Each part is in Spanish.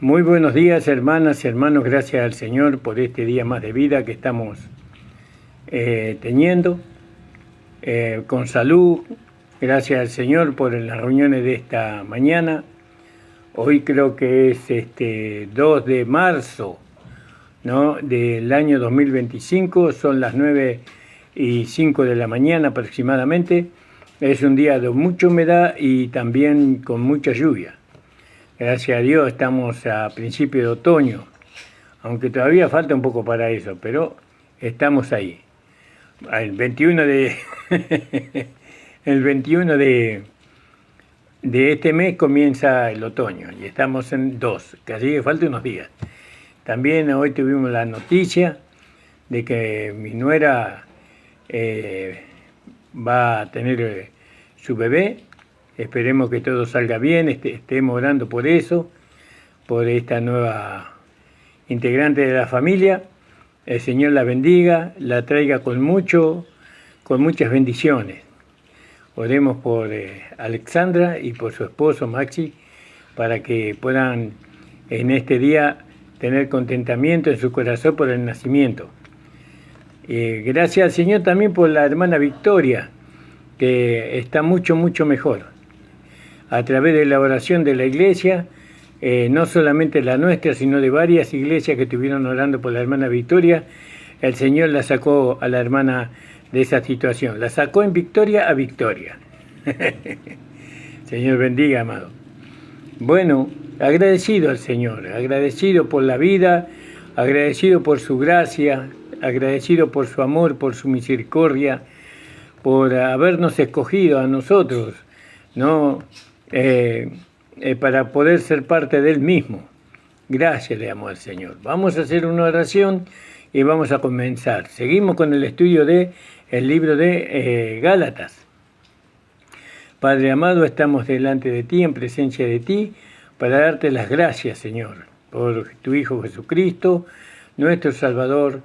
Muy buenos días, hermanas y hermanos. Gracias al Señor por este día más de vida que estamos teniendo, con salud. Gracias al Señor por las reuniones de esta mañana. Hoy creo que es 2 de marzo, ¿no?, del año 2025. Son las 9:05 de la mañana aproximadamente. Es un día de mucha humedad y también con mucha lluvia. Gracias a Dios estamos a principio de otoño, aunque todavía falta un poco para eso, pero estamos ahí. El 21 de el 21 de este mes comienza el otoño y estamos en 2, que así que falta unos días. También hoy tuvimos la noticia de que mi nuera va a tener su bebé. Esperemos que todo salga bien, estemos orando por eso, por esta nueva integrante de la familia. El Señor la bendiga, la traiga con muchas bendiciones. Oremos por Alexandra y por su esposo Maxi, para que puedan en este día tener contentamiento en su corazón por el nacimiento. Gracias al Señor también por la hermana Victoria, que está mucho mejor. A través de la oración de la iglesia, no solamente la nuestra, sino de varias iglesias que estuvieron orando por la hermana Victoria, el Señor la sacó a la hermana de esa situación. La sacó en victoria a victoria. Señor bendiga, amado. Bueno, agradecido al Señor, agradecido por la vida, agradecido por su gracia, agradecido por su amor, por su misericordia, por habernos escogido a nosotros, ¿no?, para poder ser parte de Él mismo. Gracias le damos al Señor. Vamos a hacer una oración y vamos a comenzar. Seguimos con el estudio del libro de Gálatas. Padre amado, estamos delante de ti, en presencia de ti, para darte las gracias, Señor, por tu Hijo Jesucristo, nuestro Salvador.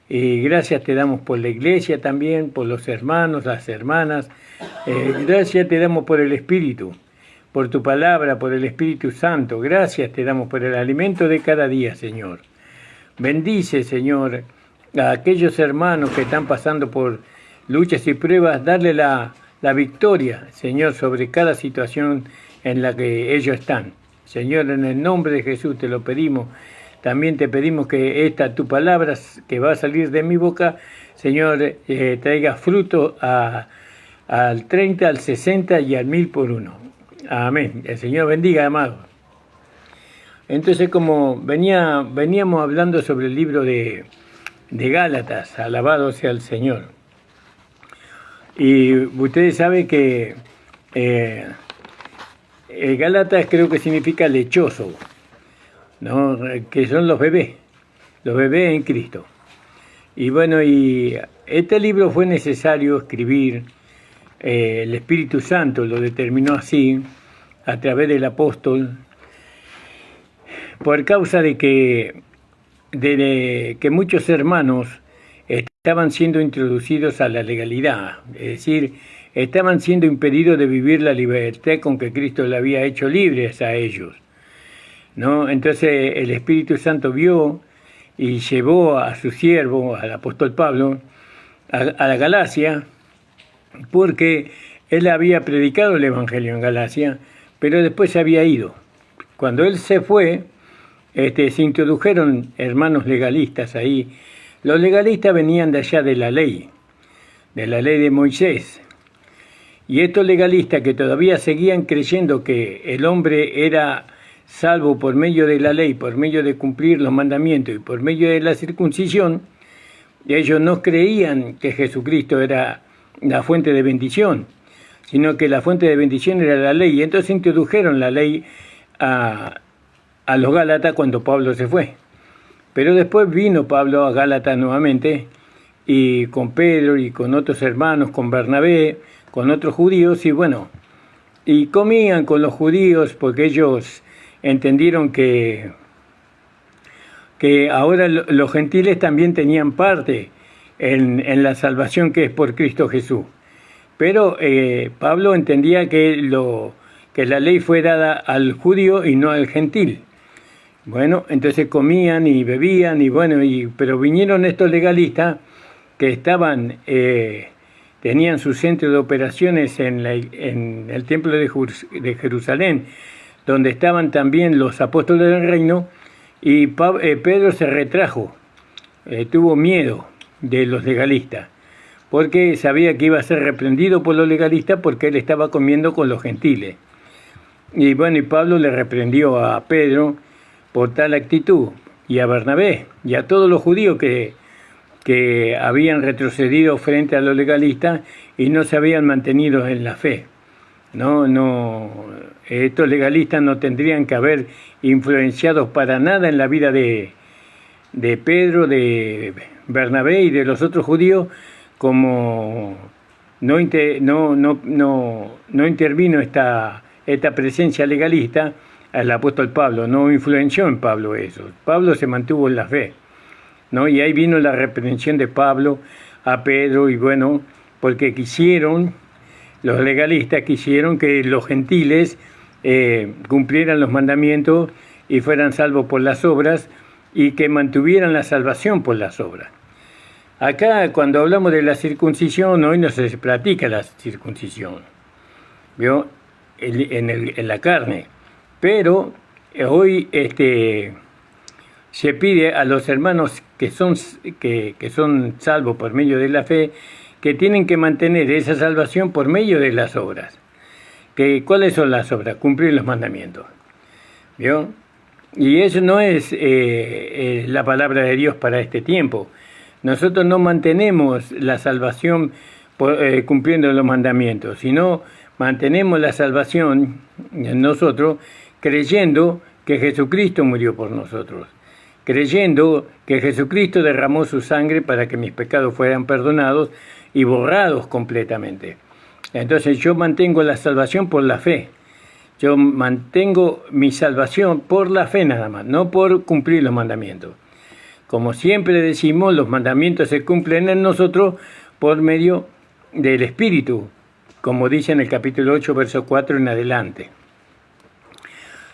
Y gracias te damos por la iglesia también, por los hermanos, las hermanas. Gracias te damos por el Espíritu, por tu palabra, por el Espíritu Santo. Gracias te damos por el alimento de cada día, Señor. Bendice, Señor, a aquellos hermanos que están pasando por luchas y pruebas. Darle la victoria, Señor, sobre cada situación en la que ellos están. Señor, en el nombre de Jesús te lo pedimos. También te pedimos que tu palabra que va a salir de mi boca, Señor, traiga fruto al 30, al 60 y al 1000 por uno. Amén. El Señor bendiga, amado. Entonces, como veníamos hablando sobre el libro de Gálatas, alabado sea el Señor. Y ustedes saben que Gálatas creo que significa lechoso, ¿no?, que son los bebés en Cristo. Y bueno, y este libro fue necesario escribir, el Espíritu Santo lo determinó así, a través del apóstol, por causa de que muchos hermanos estaban siendo introducidos a la legalidad, es decir, estaban siendo impedidos de vivir la libertad con que Cristo le había hecho libres a ellos, ¿no? Entonces el Espíritu Santo vio y llevó a su siervo, al apóstol Pablo, a la Galacia, porque él había predicado el Evangelio en Galacia, pero después se había ido. Cuando él se fue, se introdujeron hermanos legalistas ahí. Los legalistas venían de allá de la ley de Moisés. Y estos legalistas que todavía seguían creyendo que el hombre era salvo por medio de la ley, por medio de cumplir los mandamientos y por medio de la circuncisión, ellos no creían que Jesucristo era la fuente de bendición, sino que la fuente de bendición era la ley. Y entonces introdujeron la ley a los Gálatas cuando Pablo se fue. Pero después vino Pablo a Gálatas nuevamente, y con Pedro y con otros hermanos, con Bernabé, con otros judíos, y bueno, y comían con los judíos porque ellos entendieron que ahora los gentiles también tenían parte en la salvación que es por Cristo Jesús. Pero Pablo entendía que la ley fue dada al judío y no al gentil. Bueno, entonces comían y bebían, y bueno, pero vinieron estos legalistas que estaban, tenían su centro de operaciones en el templo de Jerusalén, donde estaban también los apóstoles del reino, y Pedro se retrajo, tuvo miedo de los legalistas, porque sabía que iba a ser reprendido por los legalistas porque él estaba comiendo con los gentiles. Y bueno, y Pablo le reprendió a Pedro por tal actitud, y a Bernabé, y a todos los judíos que habían retrocedido frente a los legalistas y no se habían mantenido en la fe. Estos legalistas no tendrían que haber influenciado para nada en la vida de Pedro, de Bernabé y de los otros judíos, como no intervino esta presencia legalista. El apóstol Pablo no influenció en Pablo eso. Pablo se mantuvo en la fe, ¿no? Y ahí vino la reprensión de Pablo a Pedro, y bueno, porque los legalistas quisieron que los gentiles cumplieran los mandamientos y fueran salvos por las obras, y que mantuvieran la salvación por las obras. Acá, cuando hablamos de la circuncisión, hoy no se practica la circuncisión, ¿vio? En la carne. Pero hoy se pide a los hermanos que son salvos por medio de la fe, que tienen que mantener esa salvación por medio de las obras. ¿Cuáles son las obras? Cumplir los mandamientos, ¿vio? Y eso no es la palabra de Dios para este tiempo. Nosotros no mantenemos la salvación cumpliendo los mandamientos, sino mantenemos la salvación en nosotros creyendo que Jesucristo murió por nosotros, creyendo que Jesucristo derramó su sangre para que mis pecados fueran perdonados y borrados completamente. Entonces yo mantengo la salvación por la fe. Yo mantengo mi salvación por la fe nada más, no por cumplir los mandamientos. Como siempre decimos, los mandamientos se cumplen en nosotros por medio del Espíritu, como dice en el capítulo 8, verso 4 en adelante.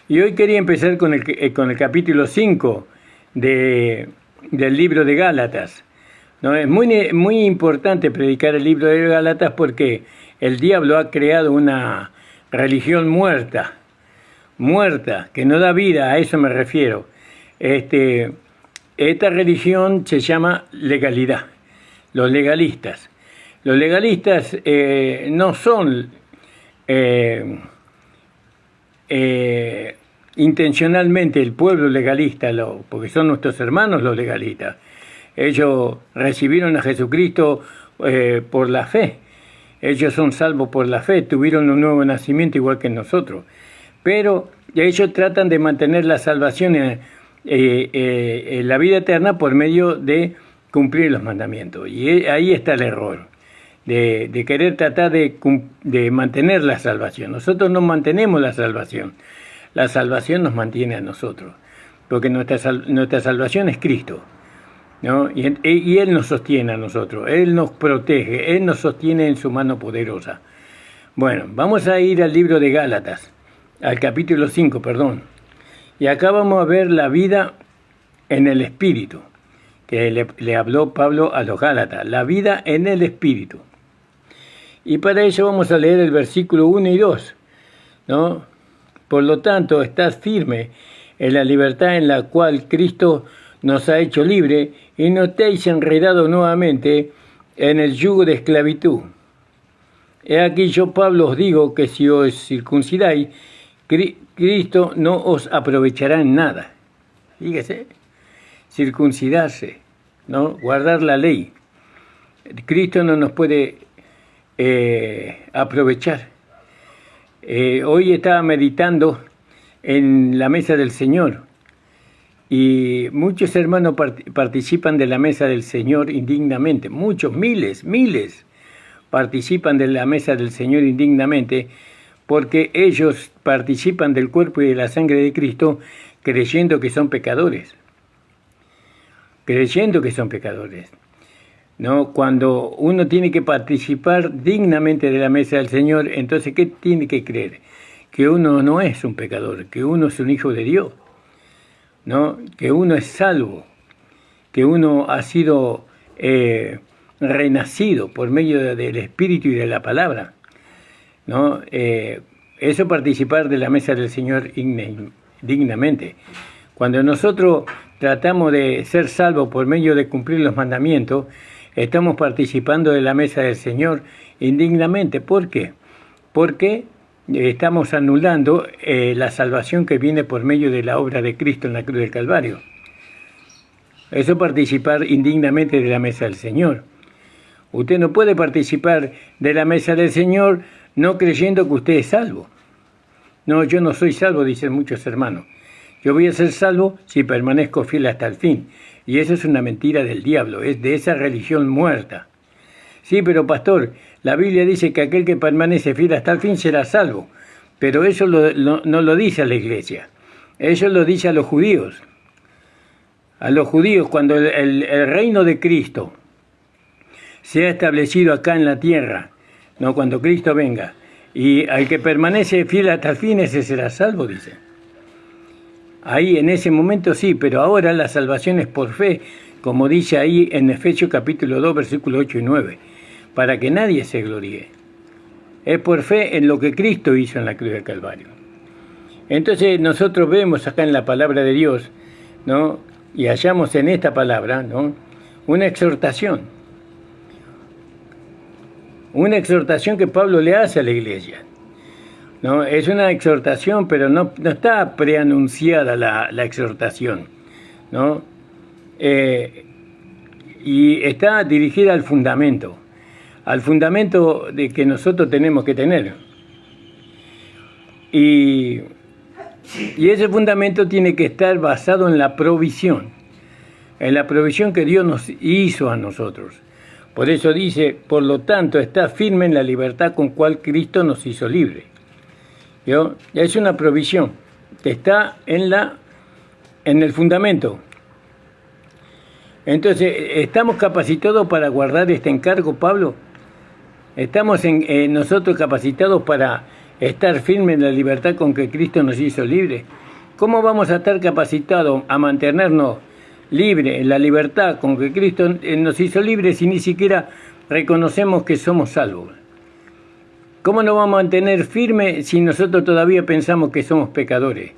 Y hoy quería empezar con el capítulo 5 del libro de Gálatas. ¿No? Es muy importante predicar el libro de Gálatas porque el diablo ha creado una religión muerta, que no da vida, a eso me refiero. Esta religión se llama legalidad, los legalistas. Los legalistas no son intencionalmente el pueblo legalista, porque son nuestros hermanos los legalistas. Ellos recibieron a Jesucristo por la fe. Ellos son salvos por la fe, tuvieron un nuevo nacimiento igual que nosotros. Pero ellos tratan de mantener la salvación en la vida eterna por medio de cumplir los mandamientos. Y ahí está el error, de querer tratar de mantener la salvación. Nosotros no mantenemos la salvación nos mantiene a nosotros, porque nuestra salvación es Cristo, ¿no? Y Él nos sostiene a nosotros, Él nos protege, Él nos sostiene en su mano poderosa. Bueno, vamos a ir al libro de Gálatas, al capítulo 5, perdón. Y acá vamos a ver la vida en el Espíritu, que le habló Pablo a los Gálatas, la vida en el Espíritu. Y para eso vamos a leer el versículo 1 y 2, ¿no? Por lo tanto, estad firme en la libertad en la cual Cristo nos ha hecho libre, y no estéis enredados nuevamente en el yugo de esclavitud. He aquí yo, Pablo, os digo que si os circuncidáis, Cristo no os aprovechará en nada. Fíjese, circuncidarse, ¿no? Guardar la ley. Cristo no nos puede aprovechar. Hoy estaba meditando en la mesa del Señor, y muchos hermanos participan de la mesa del Señor indignamente. Muchos, miles participan de la mesa del Señor indignamente, porque ellos participan del cuerpo y de la sangre de Cristo creyendo que son pecadores. ¿No? Cuando uno tiene que participar dignamente de la mesa del Señor, entonces ¿qué tiene que creer? Que uno no es un pecador, que uno es un hijo de Dios. ¿no? Que uno es salvo, que uno ha sido renacido por medio del Espíritu y de la palabra, ¿no? Eso participar de la mesa del Señor dignamente. Cuando nosotros tratamos de ser salvos por medio de cumplir los mandamientos, estamos participando de la mesa del Señor indignamente. ¿Por qué? Porque estamos anulando la salvación que viene por medio de la obra de Cristo en la cruz del Calvario. Eso es participar indignamente de la mesa del Señor. Usted no puede participar de la mesa del Señor no creyendo que usted es salvo. No, yo no soy salvo, dicen muchos hermanos. Yo voy a ser salvo si permanezco fiel hasta el fin. Y eso es una mentira del diablo, es de esa religión muerta. Sí, pero pastor, la Biblia dice que aquel que permanece fiel hasta el fin será salvo. Pero eso no lo dice a la iglesia. Eso lo dice a los judíos. A los judíos, cuando el reino de Cristo sea establecido acá en la tierra, no cuando Cristo venga, y al que permanece fiel hasta el fin, ese será salvo, dice. Ahí en ese momento sí, pero ahora la salvación es por fe, como dice ahí en Efesios capítulo 2, versículos 8 y 9, para que nadie se gloríe. Es por fe en lo que Cristo hizo en la cruz del Calvario. Entonces nosotros vemos acá en la palabra de Dios, ¿no? Y hallamos en esta palabra, ¿no? Una exhortación que Pablo le hace a la iglesia, ¿no? Es una exhortación, pero no está preanunciada la exhortación, ¿no? Y está dirigida al fundamento de que nosotros tenemos que tener. Y ese fundamento tiene que estar basado en la provisión que Dios nos hizo a nosotros. Por eso dice, por lo tanto, está firme en la libertad con cual Cristo nos hizo libre. ¿Vio? Es una provisión que está en el fundamento. Entonces, ¿estamos capacitados para guardar este encargo, Pablo? ¿Estamos nosotros capacitados para estar firmes en la libertad con que Cristo nos hizo libre? ¿Cómo vamos a estar capacitados a mantenernos libre en la libertad con que Cristo nos hizo libres si ni siquiera reconocemos que somos salvos? ¿Cómo nos vamos a mantener firmes si nosotros todavía pensamos que somos pecadores?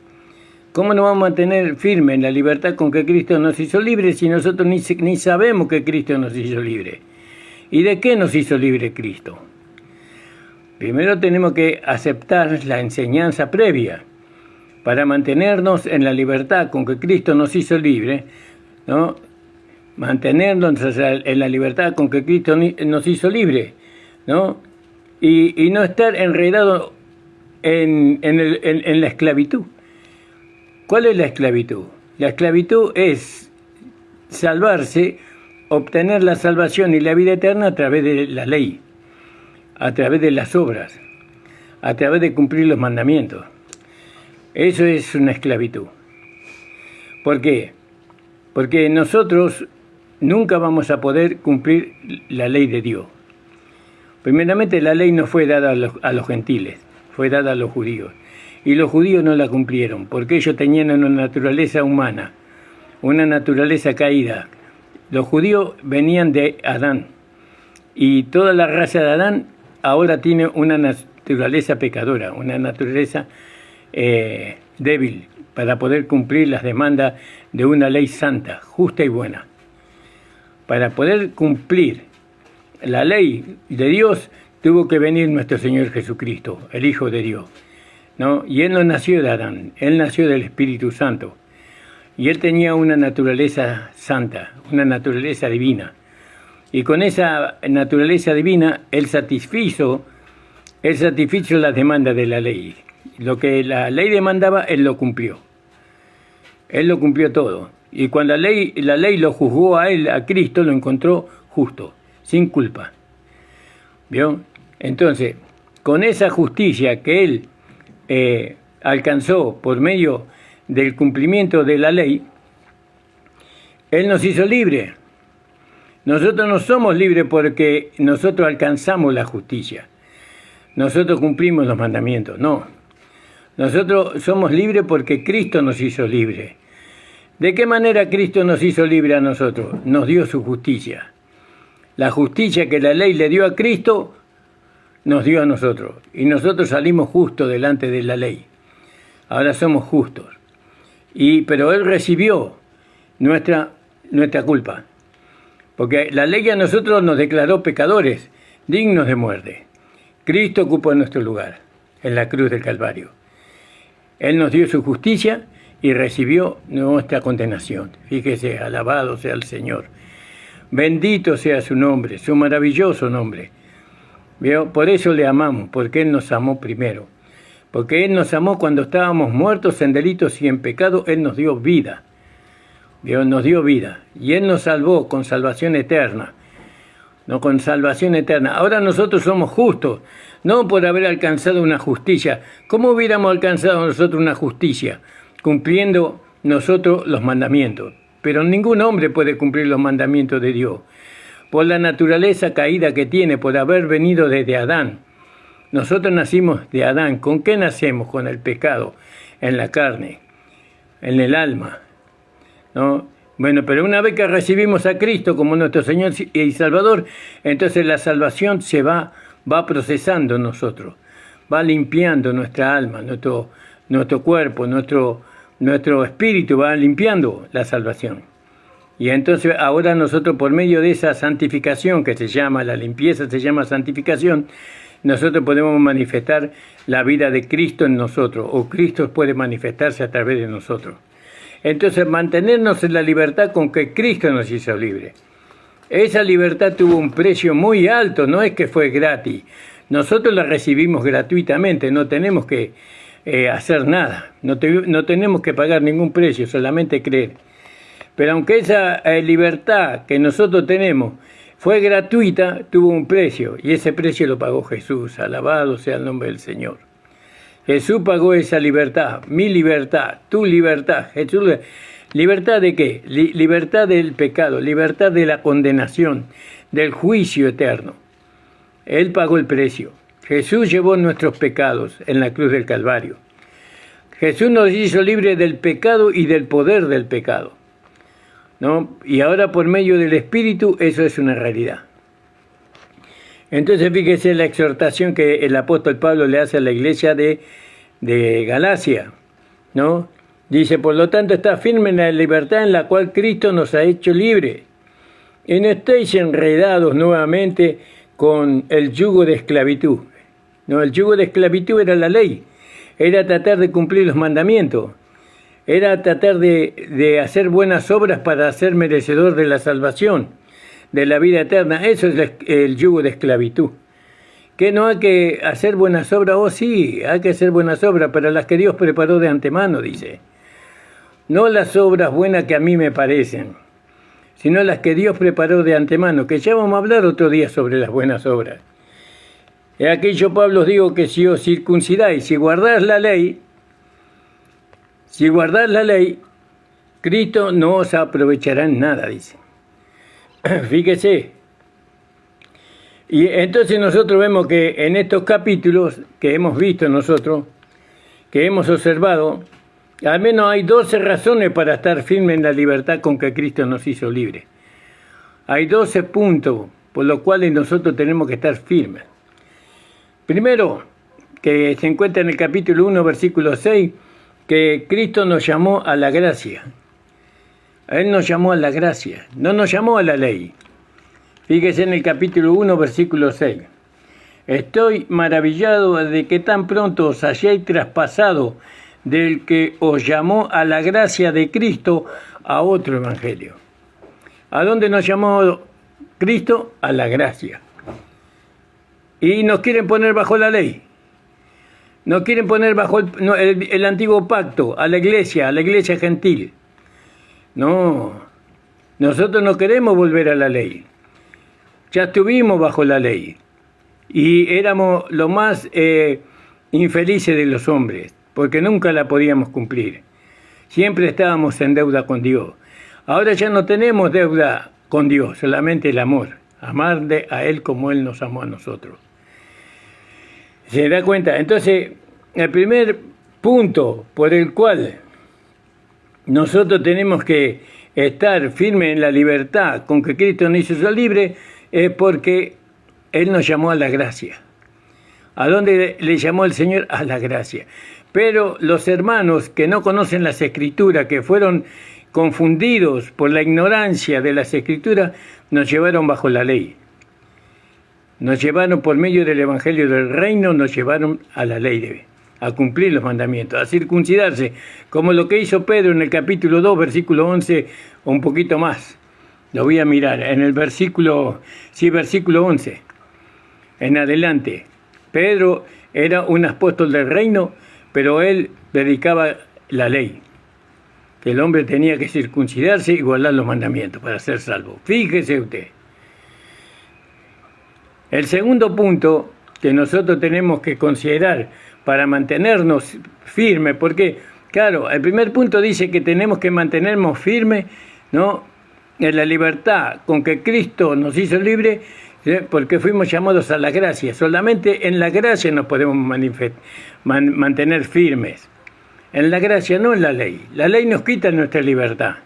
¿Cómo nos vamos a mantener firmes en la libertad con que Cristo nos hizo libres si nosotros ni sabemos que Cristo nos hizo libres? ¿Y de qué nos hizo libre Cristo? Primero tenemos que aceptar la enseñanza previa para mantenernos en la libertad con que Cristo nos hizo libre, ¿no? Mantenernos en la libertad con que Cristo nos hizo libre, ¿no? Y no estar enredado en la esclavitud. ¿Cuál es la esclavitud? La esclavitud es salvarse, obtener la salvación y la vida eterna a través de la ley, a través de las obras, a través de cumplir los mandamientos. Eso es una esclavitud. ¿Por qué? Porque nosotros nunca vamos a poder cumplir la ley de Dios. Primeramente, la ley no fue dada a los gentiles, fue dada a los judíos. Y los judíos no la cumplieron, porque ellos tenían una naturaleza humana, una naturaleza caída. Los judíos venían de Adán, y toda la raza de Adán ahora tiene una naturaleza pecadora, una naturaleza débil, para poder cumplir las demandas de una ley santa, justa y buena. Para poder cumplir la ley de Dios, tuvo que venir nuestro Señor Jesucristo, el Hijo de Dios, ¿no? Y Él no nació de Adán, Él nació del Espíritu Santo. Y Él tenía una naturaleza santa, una naturaleza divina. Y con esa naturaleza divina, Él satisfizo las demandas de la ley. Lo que la ley demandaba, Él lo cumplió. Él lo cumplió todo. Y cuando la ley lo juzgó a Él, a Cristo, lo encontró justo, sin culpa. ¿Vio? Entonces, con esa justicia que Él alcanzó por medio del cumplimiento de la ley, Él nos hizo libres. Nosotros no somos libres porque nosotros alcanzamos la justicia. Nosotros cumplimos los mandamientos, no. Nosotros somos libres porque Cristo nos hizo libres. ¿De qué manera Cristo nos hizo libre a nosotros? Nos dio su justicia. La justicia que la ley le dio a Cristo, nos dio a nosotros. Y nosotros salimos justos delante de la ley. Ahora somos justos. Pero Él recibió nuestra culpa. Porque la ley a nosotros nos declaró pecadores, dignos de muerte. Cristo ocupó nuestro lugar en la cruz del Calvario. Él nos dio su justicia y recibió nuestra condenación. Fíjese, alabado sea el Señor. Bendito sea su nombre, su maravilloso nombre. ¿Vio? Por eso le amamos, porque Él nos amó primero. Porque Él nos amó cuando estábamos muertos en delitos y en pecado. Él nos dio vida. Dios nos dio vida. Y Él nos salvó con salvación eterna. No con salvación eterna. Ahora nosotros somos justos, no por haber alcanzado una justicia. ¿Cómo hubiéramos alcanzado nosotros una justicia? Cumpliendo nosotros los mandamientos. Pero ningún hombre puede cumplir los mandamientos de Dios. Por la naturaleza caída que tiene, por haber venido desde Adán. Nosotros nacimos de Adán. ¿Con qué nacemos? Con el pecado, en la carne, en el alma, ¿no? Bueno, pero una vez que recibimos a Cristo como nuestro Señor y Salvador, entonces la salvación se va procesando en nosotros, va limpiando nuestra alma, nuestro cuerpo, nuestro espíritu, va limpiando la salvación. Y entonces ahora nosotros, por medio de esa santificación que se llama, la limpieza se llama santificación, nosotros podemos manifestar la vida de Cristo en nosotros, o Cristo puede manifestarse a través de nosotros. Entonces, mantenernos en la libertad con que Cristo nos hizo libre. Esa libertad tuvo un precio muy alto, no es que fue gratis. Nosotros la recibimos gratuitamente, no tenemos que hacer nada, no tenemos que pagar ningún precio, solamente creer. Pero aunque esa libertad que nosotros tenemos fue gratuita, tuvo un precio, y ese precio lo pagó Jesús. Alabado sea el nombre del Señor. Jesús pagó esa libertad, mi libertad, tu libertad. Jesús, ¿libertad de qué? Libertad del pecado, libertad de la condenación, del juicio eterno. Él pagó el precio. Jesús llevó nuestros pecados en la cruz del Calvario. Jesús nos hizo libres del pecado y del poder del pecado, ¿no? Y ahora por medio del Espíritu eso es una realidad. Entonces fíjese la exhortación que el apóstol Pablo le hace a la iglesia de Galacia, ¿no? Dice, por lo tanto, está firme en la libertad en la cual Cristo nos ha hecho libres. Y no estéis enredados nuevamente con el yugo de esclavitud. No, el yugo de esclavitud era la ley, era tratar de cumplir los mandamientos, era tratar de hacer buenas obras para ser merecedor de la salvación, de la vida eterna. Eso es el yugo de esclavitud. ¿Que no hay que hacer buenas obras? Oh, sí, hay que hacer buenas obras, pero las que Dios preparó de antemano, dice. No las obras buenas que a mí me parecen, sino las que Dios preparó de antemano, que ya vamos a hablar otro día sobre las buenas obras. Y aquí yo, Pablo, os digo que si os circuncidáis, si guardáis la ley, Cristo no os aprovechará en nada, dice. Fíjese. Y entonces nosotros vemos que en estos capítulos que hemos visto nosotros, que hemos observado, al menos hay 12 razones para estar firme en la libertad con que Cristo nos hizo libre. Hay 12 puntos por los cuales nosotros tenemos que estar firmes. Primero, que se encuentra en el capítulo 1, versículo 6, que Cristo nos llamó a la gracia. Él nos llamó a la gracia, no nos llamó a la ley. Fíjese en el capítulo 1, versículo 6. Estoy maravillado de que tan pronto os hayáis traspasado del que os llamó a la gracia de Cristo a otro evangelio. ¿A dónde nos llamó Cristo? A la gracia. Y nos quieren poner bajo la ley. Nos quieren poner bajo el antiguo pacto, a la iglesia gentil. No, nosotros no queremos volver a la ley. Ya estuvimos bajo la ley y éramos lo más infelices de los hombres, porque nunca la podíamos cumplir. Siempre estábamos en deuda con Dios. Ahora ya no tenemos deuda con Dios, solamente el amor. Amarle a Él como Él nos amó a nosotros. ¿Se da cuenta? Entonces, el primer punto por el cual nosotros tenemos que estar firmes en la libertad con que Cristo nos hizo libre, es porque Él nos llamó a la gracia. ¿A dónde le llamó el Señor? A la gracia. Pero los hermanos que no conocen las Escrituras, que fueron confundidos por la ignorancia de las Escrituras, nos llevaron bajo la ley. Nos llevaron por medio del Evangelio del Reino, nos llevaron a la ley, a cumplir los mandamientos, a circuncidarse, como lo que hizo Pedro en el capítulo 2, versículo 11, o un poquito más. Lo voy a mirar, en el versículo 11, en adelante. Pedro era un apóstol del reino, pero él predicaba la ley, que el hombre tenía que circuncidarse y guardar los mandamientos para ser salvo. Fíjese usted. El segundo punto que nosotros tenemos que considerar para mantenernos firmes, porque, claro, el primer punto dice que tenemos que mantenernos firmes, ¿no?, en la libertad con que Cristo nos hizo libre, ¿sí?, porque fuimos llamados a la gracia. Solamente en la gracia nos podemos mantener firmes. En la gracia, no en la ley. La ley nos quita nuestra libertad.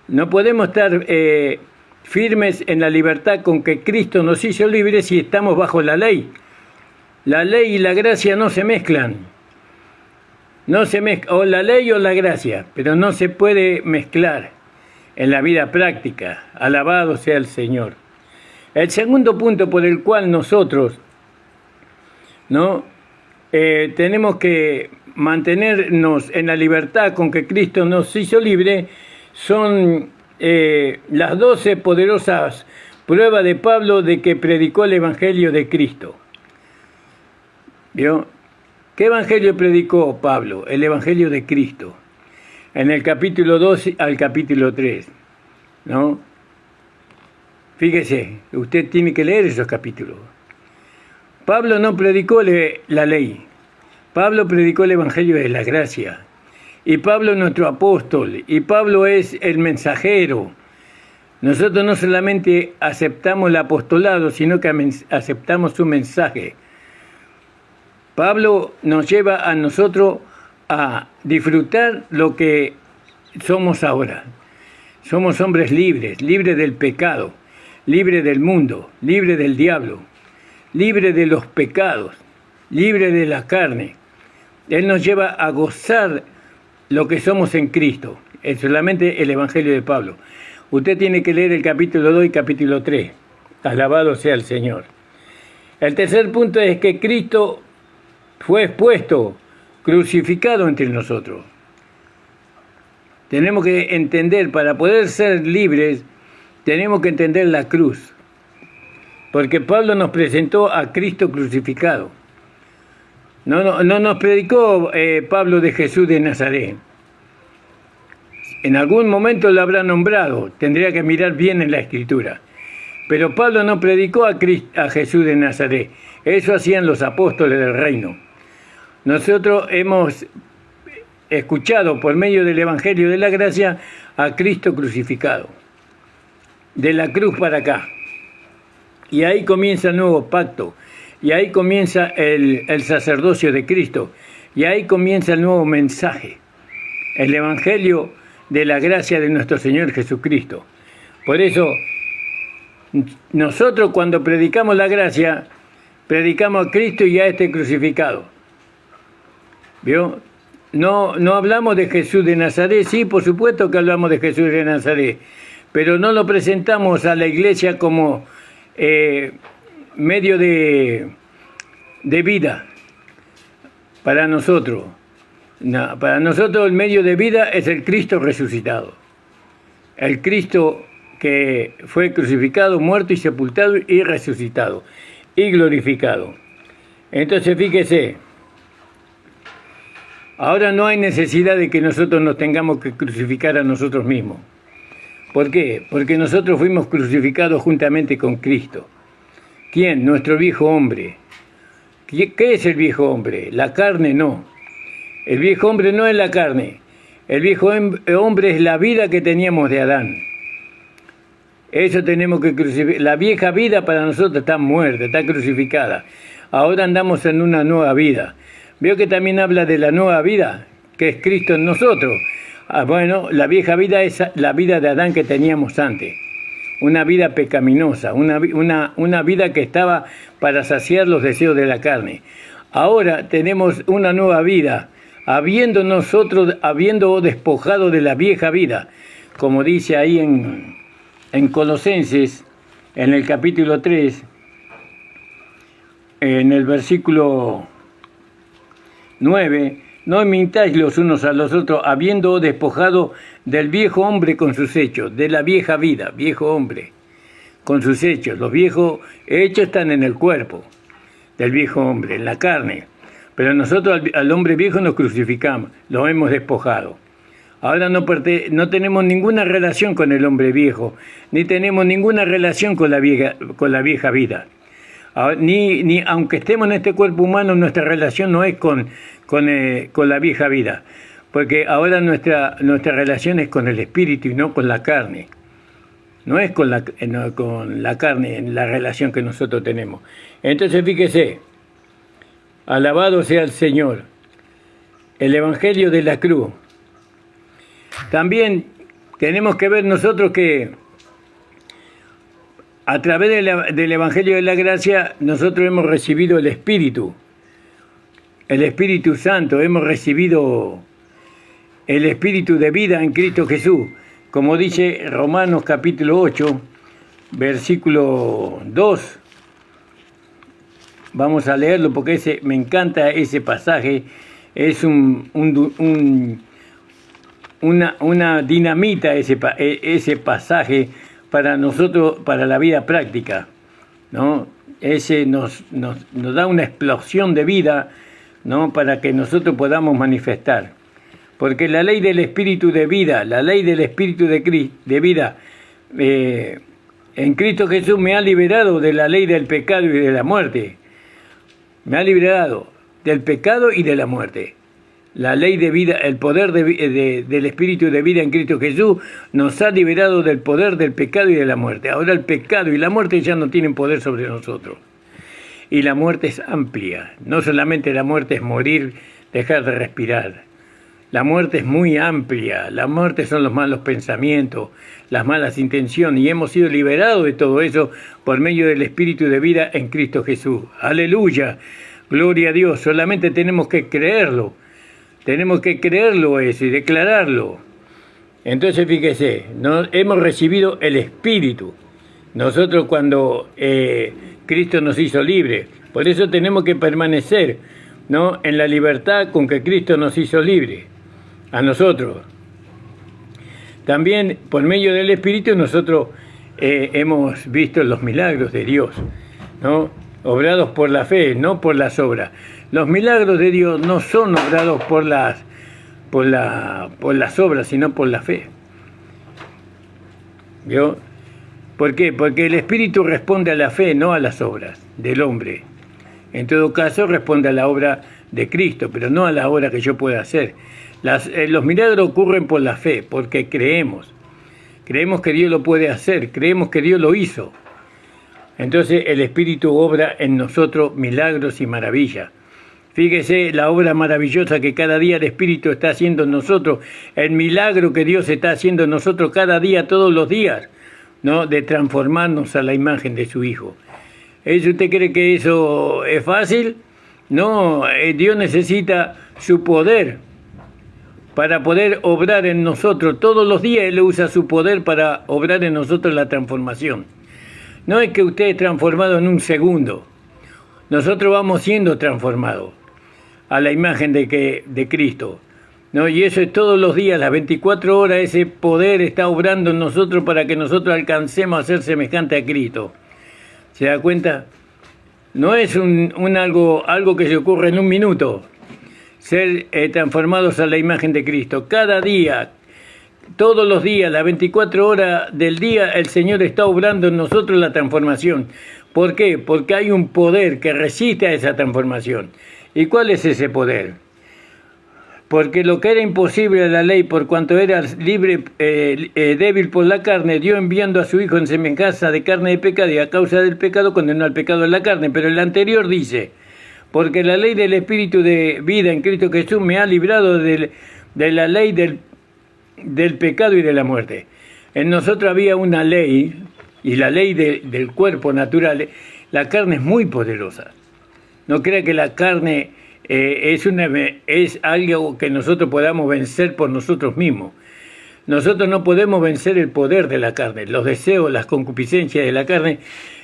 No podemos estar firmes en la libertad con que Cristo nos hizo libres si estamos bajo la ley. La ley y la gracia no se mezclan. No se mezcla, o la ley o la gracia, pero no se puede mezclar en la vida práctica. Alabado sea el Señor. El segundo punto por el cual nosotros, ¿no?, tenemos que mantenernos en la libertad con que Cristo nos hizo libre son las 12 poderosas pruebas de Pablo de que predicó el Evangelio de Cristo. ¿Vio? ¿Qué evangelio predicó Pablo? El Evangelio de Cristo. En el capítulo 2 al capítulo 3, ¿no? Fíjese, usted tiene que leer esos capítulos. Pablo no predicó la ley. Pablo predicó el Evangelio de la gracia. Y Pablo es nuestro apóstol. Y Pablo es el mensajero. Nosotros no solamente aceptamos el apostolado, sino que aceptamos su mensaje. Pablo nos lleva a nosotros a disfrutar lo que somos ahora. Somos hombres libres, libres del pecado, libres del mundo, libres del diablo, libres de los pecados, libres de la carne. Él nos lleva a gozar lo que somos en Cristo. Es solamente el Evangelio de Pablo. Usted tiene que leer el capítulo 2 y capítulo 3. Alabado sea el Señor. El tercer punto es que Cristo fue expuesto, crucificado entre nosotros. Tenemos que entender, para poder ser libres, tenemos que entender la cruz. Porque Pablo nos presentó a Cristo crucificado. No nos predicó Pablo de Jesús de Nazaret. En algún momento lo habrá nombrado, tendría que mirar bien en la Escritura. Pero Pablo no predicó a Jesús de Nazaret. Eso hacían los apóstoles del reino. Nosotros hemos escuchado por medio del Evangelio de la Gracia a Cristo crucificado. De la cruz para acá. Y ahí comienza el nuevo pacto. Y ahí comienza el sacerdocio de Cristo. Y ahí comienza el nuevo mensaje. El Evangelio de la gracia de nuestro Señor Jesucristo. Por eso, nosotros cuando predicamos la gracia, predicamos a Cristo y a este crucificado. ¿Vio? No hablamos de Jesús de Nazaret. Sí, por supuesto que hablamos de Jesús de Nazaret, pero no lo presentamos a la iglesia como medio de vida para nosotros. No, para nosotros el medio de vida es el Cristo resucitado. El Cristo que fue crucificado, muerto y sepultado y resucitado y glorificado. Entonces fíjese, ahora no hay necesidad de que nosotros nos tengamos que crucificar a nosotros mismos. ¿Por qué? Porque nosotros fuimos crucificados juntamente con Cristo. ¿Quién? Nuestro viejo hombre. ¿Qué es el viejo hombre? La carne no. El viejo hombre no es la carne. El viejo hombre es la vida que teníamos de Adán. Eso tenemos que crucificar. La vieja vida para nosotros está muerta, está crucificada. Ahora andamos en una nueva vida. ¿Veo que también habla de la nueva vida? Que es Cristo en nosotros. Bueno, la vieja vida es la vida de Adán que teníamos antes. Una vida pecaminosa, una vida que estaba para saciar los deseos de la carne. Ahora tenemos una nueva vida, habiendo despojado de la vieja vida, como dice ahí en Colosenses, en el capítulo 3, en el versículo 9, no mintáis los unos a los otros, habiendo despojado del viejo hombre con sus hechos, de la vieja vida, viejo hombre, con sus hechos. Los viejos hechos están en el cuerpo del viejo hombre, en la carne. Pero nosotros al hombre viejo nos crucificamos, lo hemos despojado. Ahora no tenemos ninguna relación con el hombre viejo, ni tenemos ninguna relación con la vieja vida. Ni aunque estemos en este cuerpo humano, nuestra relación no es con la vieja vida, porque ahora nuestra relación es con el espíritu y no con la carne. No es con la carne en la relación que nosotros tenemos. Entonces fíjese, alabado sea el Señor, el Evangelio de la cruz. También tenemos que ver nosotros que a través del Evangelio de la Gracia nosotros hemos recibido el Espíritu Santo, hemos recibido el Espíritu de vida en Cristo Jesús, como dice Romanos capítulo 8, versículo 2. Vamos a leerlo porque me encanta ese pasaje, es una dinamita ese pasaje para nosotros, para la vida práctica, ¿no? Ese nos da una explosión de vida, ¿no? Para que nosotros podamos manifestar. Porque la ley del Espíritu de vida, la ley del Espíritu de vida en Cristo Jesús me ha liberado de la ley del pecado y de la muerte. Me ha liberado del pecado y de la muerte. La ley de vida, el poder del Espíritu de vida en Cristo Jesús nos ha liberado del poder del pecado y de la muerte. Ahora el pecado y la muerte ya no tienen poder sobre nosotros. Y la muerte es amplia. No solamente la muerte es morir, dejar de respirar. La muerte es muy amplia. La muerte son los malos pensamientos, las malas intenciones. Y hemos sido liberados de todo eso por medio del Espíritu de vida en Cristo Jesús. ¡Aleluya! Gloria a Dios. Solamente tenemos que creerlo. Tenemos que creerlo eso y declararlo. Entonces fíjese, hemos recibido el Espíritu. Nosotros cuando Cristo nos hizo libres. Por eso tenemos que permanecer, ¿no?, en la libertad con que Cristo nos hizo libres. A nosotros. También por medio del Espíritu nosotros hemos visto los milagros de Dios, ¿no?, obrados por la fe, no por las obras. Los milagros de Dios no son obrados por las obras, sino por la fe. ¿Vio? ¿Por qué? Porque el Espíritu responde a la fe, no a las obras del hombre. En todo caso, responde a la obra de Cristo, pero no a la obra que yo pueda hacer. Los milagros ocurren por la fe, porque creemos. Creemos que Dios lo puede hacer, creemos que Dios lo hizo. Entonces el Espíritu obra en nosotros milagros y maravillas. Fíjese la obra maravillosa que cada día el Espíritu está haciendo en nosotros, el milagro que Dios está haciendo en nosotros cada día, todos los días, ¿no?, de transformarnos a la imagen de su Hijo. ¿Usted cree que eso es fácil? No, Dios necesita su poder para poder obrar en nosotros. Todos los días Él usa su poder para obrar en nosotros la transformación. No es que usted es transformado en un segundo. Nosotros vamos siendo transformados a la imagen de Cristo, ¿no? Y eso es todos los días, las 24 horas, ese poder está obrando en nosotros para que nosotros alcancemos a ser semejante a Cristo. ¿Se da cuenta? No es algo que se ocurre en un minuto, ser transformados a la imagen de Cristo. Cada día, todos los días, las 24 horas del día, el Señor está obrando en nosotros la transformación. ¿Por qué? Porque hay un poder que resiste a esa transformación. ¿Y cuál es ese poder? Porque lo que era imposible a la ley, por cuanto era libre, débil por la carne, Dios enviando a su Hijo en semejanza de carne de pecado, y a causa del pecado condenó al pecado en la carne. Pero el anterior dice, porque la ley del Espíritu de vida en Cristo Jesús me ha librado de la ley del pecado y de la muerte. En nosotros había una ley, y la ley del cuerpo natural. La carne es muy poderosa. No crea que la carne es algo que nosotros podamos vencer por nosotros mismos. Nosotros no podemos vencer el poder de la carne, los deseos, las concupiscencias de la carne,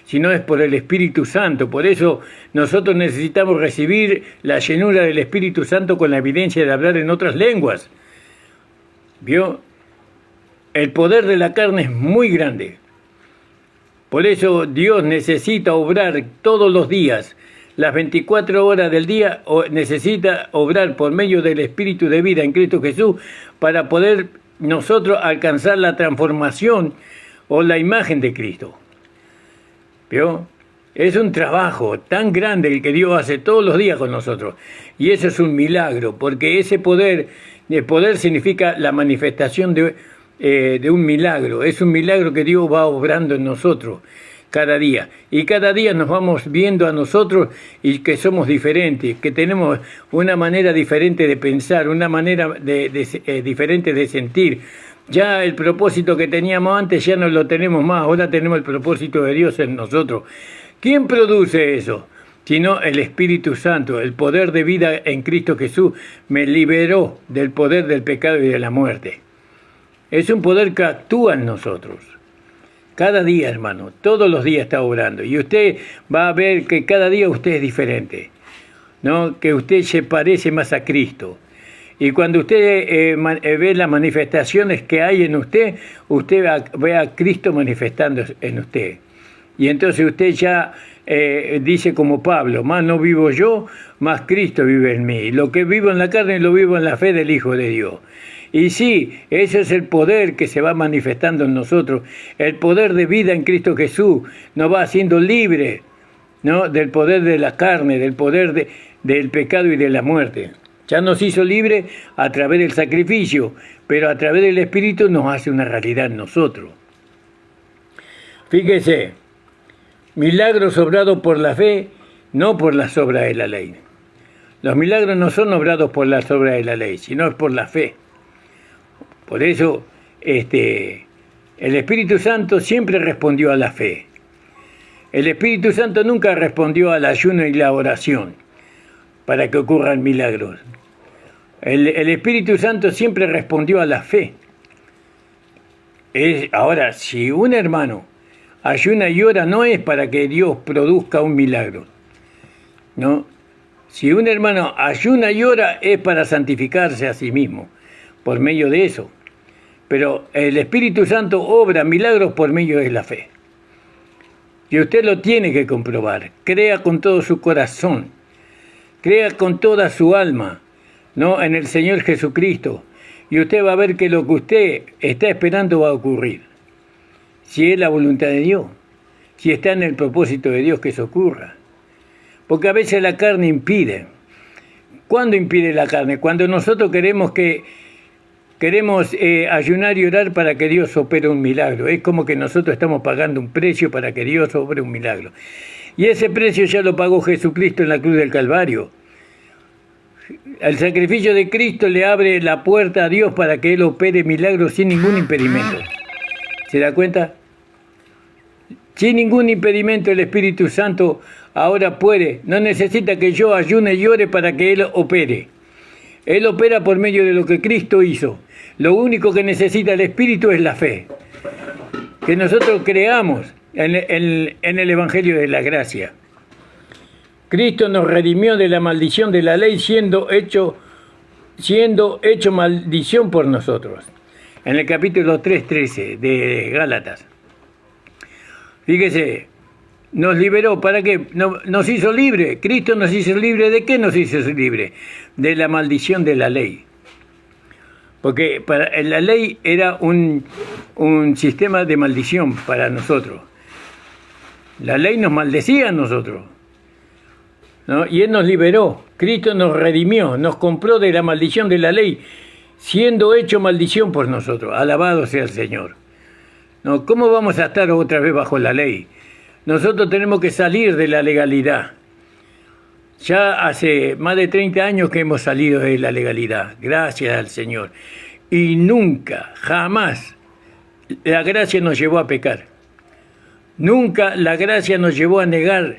sino es por el Espíritu Santo. Por eso nosotros necesitamos recibir la llenura del Espíritu Santo con la evidencia de hablar en otras lenguas. ¿Vio? El poder de la carne es muy grande. Por eso Dios necesita obrar todos los días, las 24 horas del día, necesita obrar por medio del Espíritu de vida en Cristo Jesús para poder nosotros alcanzar la transformación o la imagen de Cristo. ¿Vio? Es un trabajo tan grande el que Dios hace todos los días con nosotros. Y eso es un milagro, porque ese poder, el poder significa la manifestación de un milagro. Es un milagro que Dios va obrando en nosotros cada día. Y cada día nos vamos viendo a nosotros y que somos diferentes, que tenemos una manera diferente de pensar, una manera diferente de sentir. Ya el propósito que teníamos antes ya no lo tenemos más, ahora tenemos el propósito de Dios en nosotros. ¿Quién produce eso? Sino el Espíritu Santo, el poder de vida en Cristo Jesús me liberó del poder del pecado y de la muerte. Es un poder que actúa en nosotros. Cada día, hermano, todos los días está obrando. Y usted va a ver que cada día usted es diferente, ¿no? Que usted se parece más a Cristo. Y cuando usted ve las manifestaciones que hay en usted, usted ve a Cristo manifestando en usted. Y entonces usted ya dice como Pablo, más no vivo yo, más Cristo vive en mí. Lo que vivo en la carne lo vivo en la fe del Hijo de Dios. Y sí, ese es el poder que se va manifestando en nosotros. El poder de vida en Cristo Jesús nos va haciendo libre, ¿no? Del poder de la carne, del poder del pecado y de la muerte. Ya nos hizo libre a través del sacrificio, pero a través del Espíritu nos hace una realidad en nosotros. Fíjese, milagros obrados por la fe, no por las obras de la ley. Los milagros no son obrados por las obras de la ley, sino por la fe. Por eso, el Espíritu Santo siempre respondió a la fe. El Espíritu Santo nunca respondió al ayuno y la oración para que ocurran milagros. El Espíritu Santo siempre respondió a la fe. Ahora, si un hermano ayuna y ora, no es para que Dios produzca un milagro, ¿no? Si un hermano ayuna y ora, es para santificarse a sí mismo, por medio de eso. Pero el Espíritu Santo obra milagros por medio de la fe. Y usted lo tiene que comprobar. Crea con todo su corazón. Crea con toda su alma, ¿no? En el Señor Jesucristo. Y usted va a ver que lo que usted está esperando va a ocurrir. Si es la voluntad de Dios. Si está en el propósito de Dios que eso ocurra. Porque a veces la carne impide. ¿Cuándo impide la carne? Cuando nosotros queremos ayunar y orar para que Dios opere un milagro. Es como que nosotros estamos pagando un precio para que Dios opere un milagro. Y ese precio ya lo pagó Jesucristo en la cruz del Calvario. El sacrificio de Cristo le abre la puerta a Dios para que Él opere milagros sin ningún impedimento. ¿Se da cuenta? Sin ningún impedimento el Espíritu Santo ahora puede. No necesita que yo ayune y ore para que Él opere. Él opera por medio de lo que Cristo hizo. Lo único que necesita el Espíritu es la fe. Que nosotros creamos en el Evangelio de la Gracia. Cristo nos redimió de la maldición de la ley, siendo hecho maldición por nosotros. En el capítulo 3:13 de Gálatas. Fíjese, nos liberó, ¿para qué? Nos hizo libre. Cristo nos hizo libre. ¿De qué nos hizo libre? De la maldición de la ley. Porque la ley era un sistema de maldición para nosotros. La ley nos maldecía a nosotros, ¿no? Y Él nos liberó. Cristo nos redimió, nos compró de la maldición de la ley, siendo hecho maldición por nosotros. Alabado sea el Señor. ¿No? ¿Cómo vamos a estar otra vez bajo la ley? Nosotros tenemos que salir de la legalidad. Ya hace más de 30 años que hemos salido de la legalidad, gracias al Señor. y nunca, jamás, la gracia nos llevó a pecar. Nunca la gracia nos llevó a negar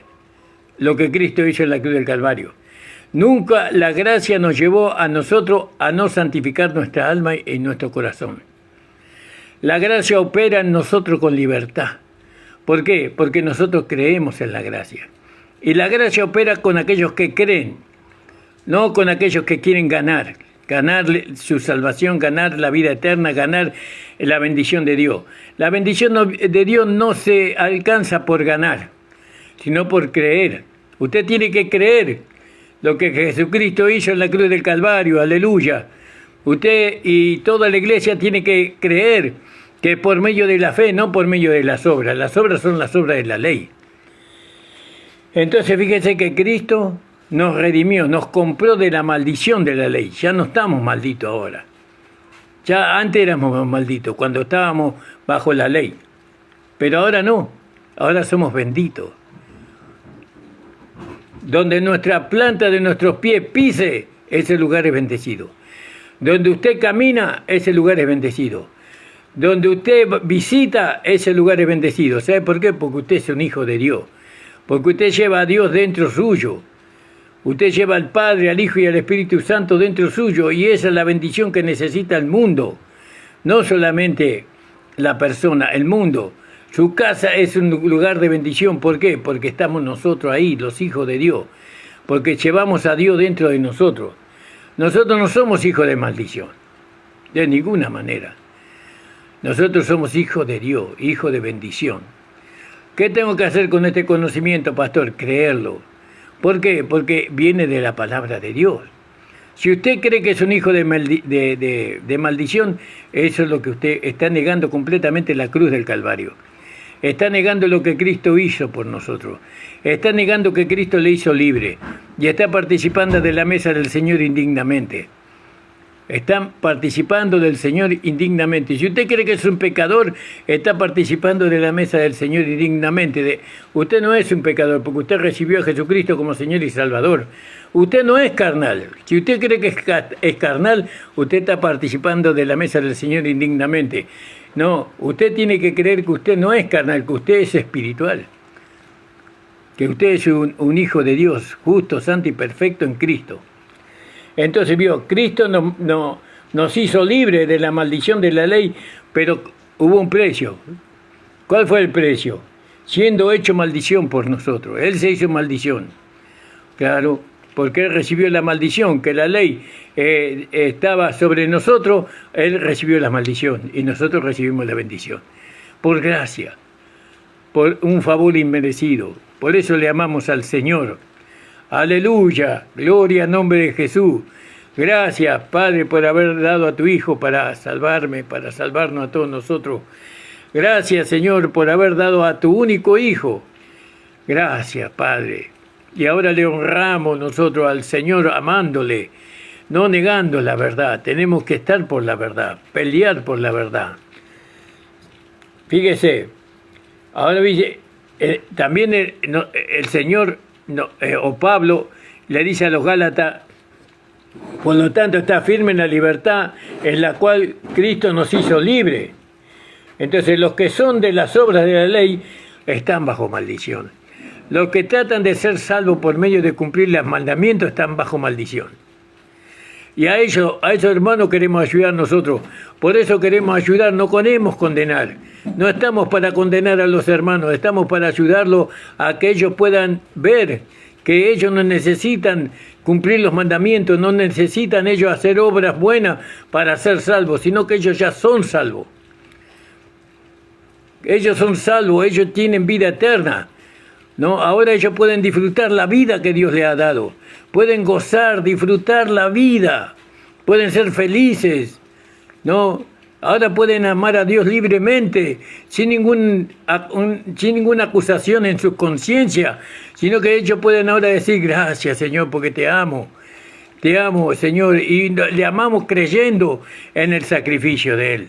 lo que Cristo hizo en la cruz del Calvario. Nunca la gracia nos llevó a nosotros a no santificar nuestra alma y nuestro corazón. La gracia opera en nosotros con libertad. ¿Por qué? Porque nosotros creemos en la gracia. Y la gracia opera con aquellos que creen, no con aquellos que quieren ganar su salvación, ganar la vida eterna, ganar la bendición de Dios. La bendición de Dios no se alcanza por ganar, sino por creer. Usted tiene que creer lo que Jesucristo hizo en la cruz del Calvario, aleluya. Usted y toda la iglesia tiene que creer que por medio de la fe, no por medio de las obras. Las obras son las obras de la ley. Entonces fíjense que Cristo nos redimió, nos compró de la maldición de la ley. Ya no estamos malditos ahora. Ya antes éramos malditos, cuando estábamos bajo la ley. Pero ahora no, ahora somos benditos. Donde nuestra planta de nuestros pies pise, ese lugar es bendecido. Donde usted camina, ese lugar es bendecido. Donde usted visita, ese lugar es bendecido. ¿Sabe por qué? Porque usted es un hijo de Dios. Porque usted lleva a Dios dentro suyo. Usted lleva al Padre, al Hijo y al Espíritu Santo dentro suyo, y esa es la bendición que necesita el mundo. No solamente la persona, el mundo. Su casa es un lugar de bendición. ¿Por qué? Porque estamos nosotros ahí, los hijos de Dios. Porque llevamos a Dios dentro de nosotros. Nosotros no somos hijos de maldición, de ninguna manera. Nosotros somos hijos de Dios, hijos de bendición. ¿Qué tengo que hacer con este conocimiento, pastor? Creerlo. ¿Por qué? Porque viene de la palabra de Dios. Si usted cree que es un hijo de maldición, eso es lo que usted está negando completamente la cruz del Calvario. Está negando lo que Cristo hizo por nosotros. Está negando que Cristo le hizo libre. Y está participando de la mesa del Señor indignamente. Están participando del Señor indignamente. Si usted cree que es un pecador, está participando de la mesa del Señor indignamente. Usted no es un pecador, porque usted recibió a Jesucristo como Señor y Salvador. Usted no es carnal. Si usted cree que es carnal, usted está participando de la mesa del Señor indignamente. No, usted tiene que creer que usted no es carnal, que usted es espiritual. Que usted es un hijo de Dios, justo, santo y perfecto en Cristo. Entonces Cristo nos hizo libres de la maldición de la ley, pero hubo un precio. ¿Cuál fue el precio? Siendo hecho maldición por nosotros. Él se hizo maldición. Claro, porque Él recibió la maldición, que la ley estaba sobre nosotros, Él recibió la maldición y nosotros recibimos la bendición. Por gracia, por un favor inmerecido. Por eso le amamos al Señor. Aleluya, gloria al nombre de Jesús. Gracias, Padre, por haber dado a tu Hijo para salvarme, para salvarnos a todos nosotros. Gracias, Señor, por haber dado a tu único Hijo. Gracias, Padre. Y ahora le honramos nosotros al Señor amándole, no negando la verdad. Tenemos que estar por la verdad, pelear por la verdad. Fíjese, ahora dice, también el Señor... o Pablo le dice a los Gálatas, por lo tanto está firme en la libertad en la cual Cristo nos hizo libre. Entonces los que son de las obras de la ley están bajo maldición. Los que tratan de ser salvos por medio de cumplir los mandamientos están bajo maldición. Y a esos hermanos queremos ayudar nosotros. Por eso queremos ayudar, no queremos condenar. No estamos para condenar a los hermanos, estamos para ayudarlos a que ellos puedan ver que ellos no necesitan cumplir los mandamientos, no necesitan ellos hacer obras buenas para ser salvos, sino que ellos ya son salvos. Ellos son salvos, ellos tienen vida eterna. ¿No? Ahora ellos pueden disfrutar la vida que Dios les ha dado. Pueden gozar, disfrutar la vida. Pueden ser felices. ¿No? Ahora pueden amar a Dios libremente, sin ninguna acusación en su conciencia, sino que ellos pueden ahora decir, gracias, Señor, porque te amo, Señor, y le amamos creyendo en el sacrificio de Él.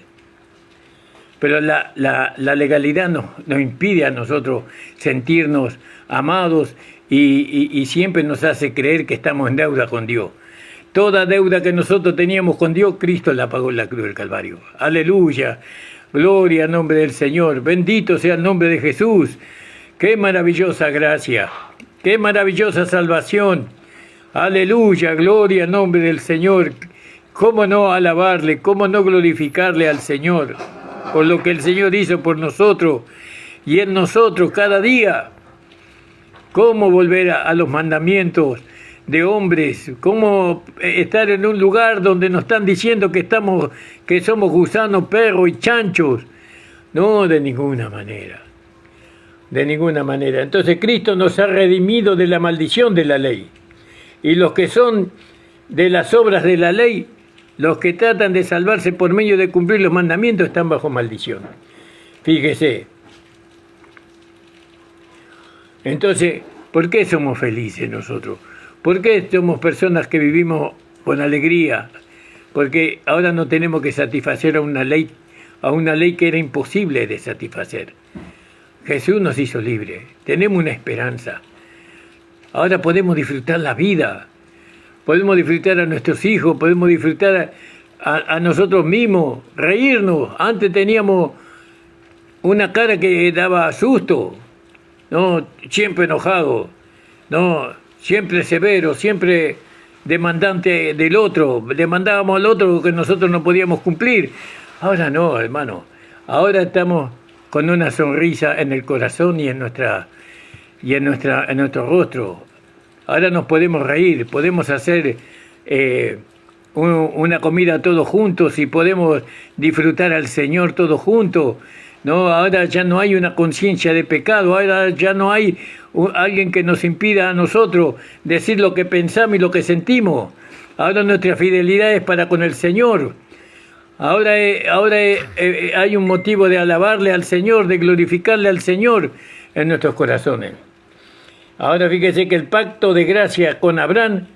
Pero la legalidad nos impide a nosotros sentirnos amados y siempre nos hace creer que estamos en deuda con Dios. Toda deuda que nosotros teníamos con Dios, Cristo la pagó en la cruz del Calvario. Aleluya. Gloria al nombre del Señor. Bendito sea el nombre de Jesús. Qué maravillosa gracia. Qué maravillosa salvación. Aleluya. Gloria al nombre del Señor. ¿Cómo no alabarle? ¿Cómo no glorificarle al Señor? Por lo que el Señor hizo por nosotros y en nosotros cada día. ¿Cómo volver a los mandamientos de hombres? ¿Cómo estar en un lugar donde nos están diciendo que somos gusanos, perros y chanchos? No, de ninguna manera. De ninguna manera. Entonces Cristo nos ha redimido de la maldición de la ley. Y los que son de las obras de la ley, los que tratan de salvarse por medio de cumplir los mandamientos, están bajo maldición. Fíjese. Entonces, ¿por qué somos felices nosotros? ¿Por qué somos personas que vivimos con alegría? Porque ahora no tenemos que satisfacer a una ley que era imposible de satisfacer. Jesús nos hizo libres, tenemos una esperanza. Ahora podemos disfrutar la vida, podemos disfrutar a nuestros hijos, podemos disfrutar a nosotros mismos, reírnos. Antes teníamos una cara que daba susto, no, siempre enojado, no, siempre severo, siempre demandante del otro, demandábamos al otro que nosotros no podíamos cumplir. Ahora no, hermano, ahora estamos con una sonrisa en el corazón y en nuestro rostro. Ahora nos podemos reír, podemos hacer una comida todos juntos y podemos disfrutar al Señor todos juntos. No, ahora ya no hay una conciencia de pecado, ahora ya no hay alguien que nos impida a nosotros decir lo que pensamos y lo que sentimos. Ahora nuestra fidelidad es para con el Señor. Ahora hay un motivo de alabarle al Señor, de glorificarle al Señor en nuestros corazones. Ahora fíjese que el pacto de gracia con Abraham,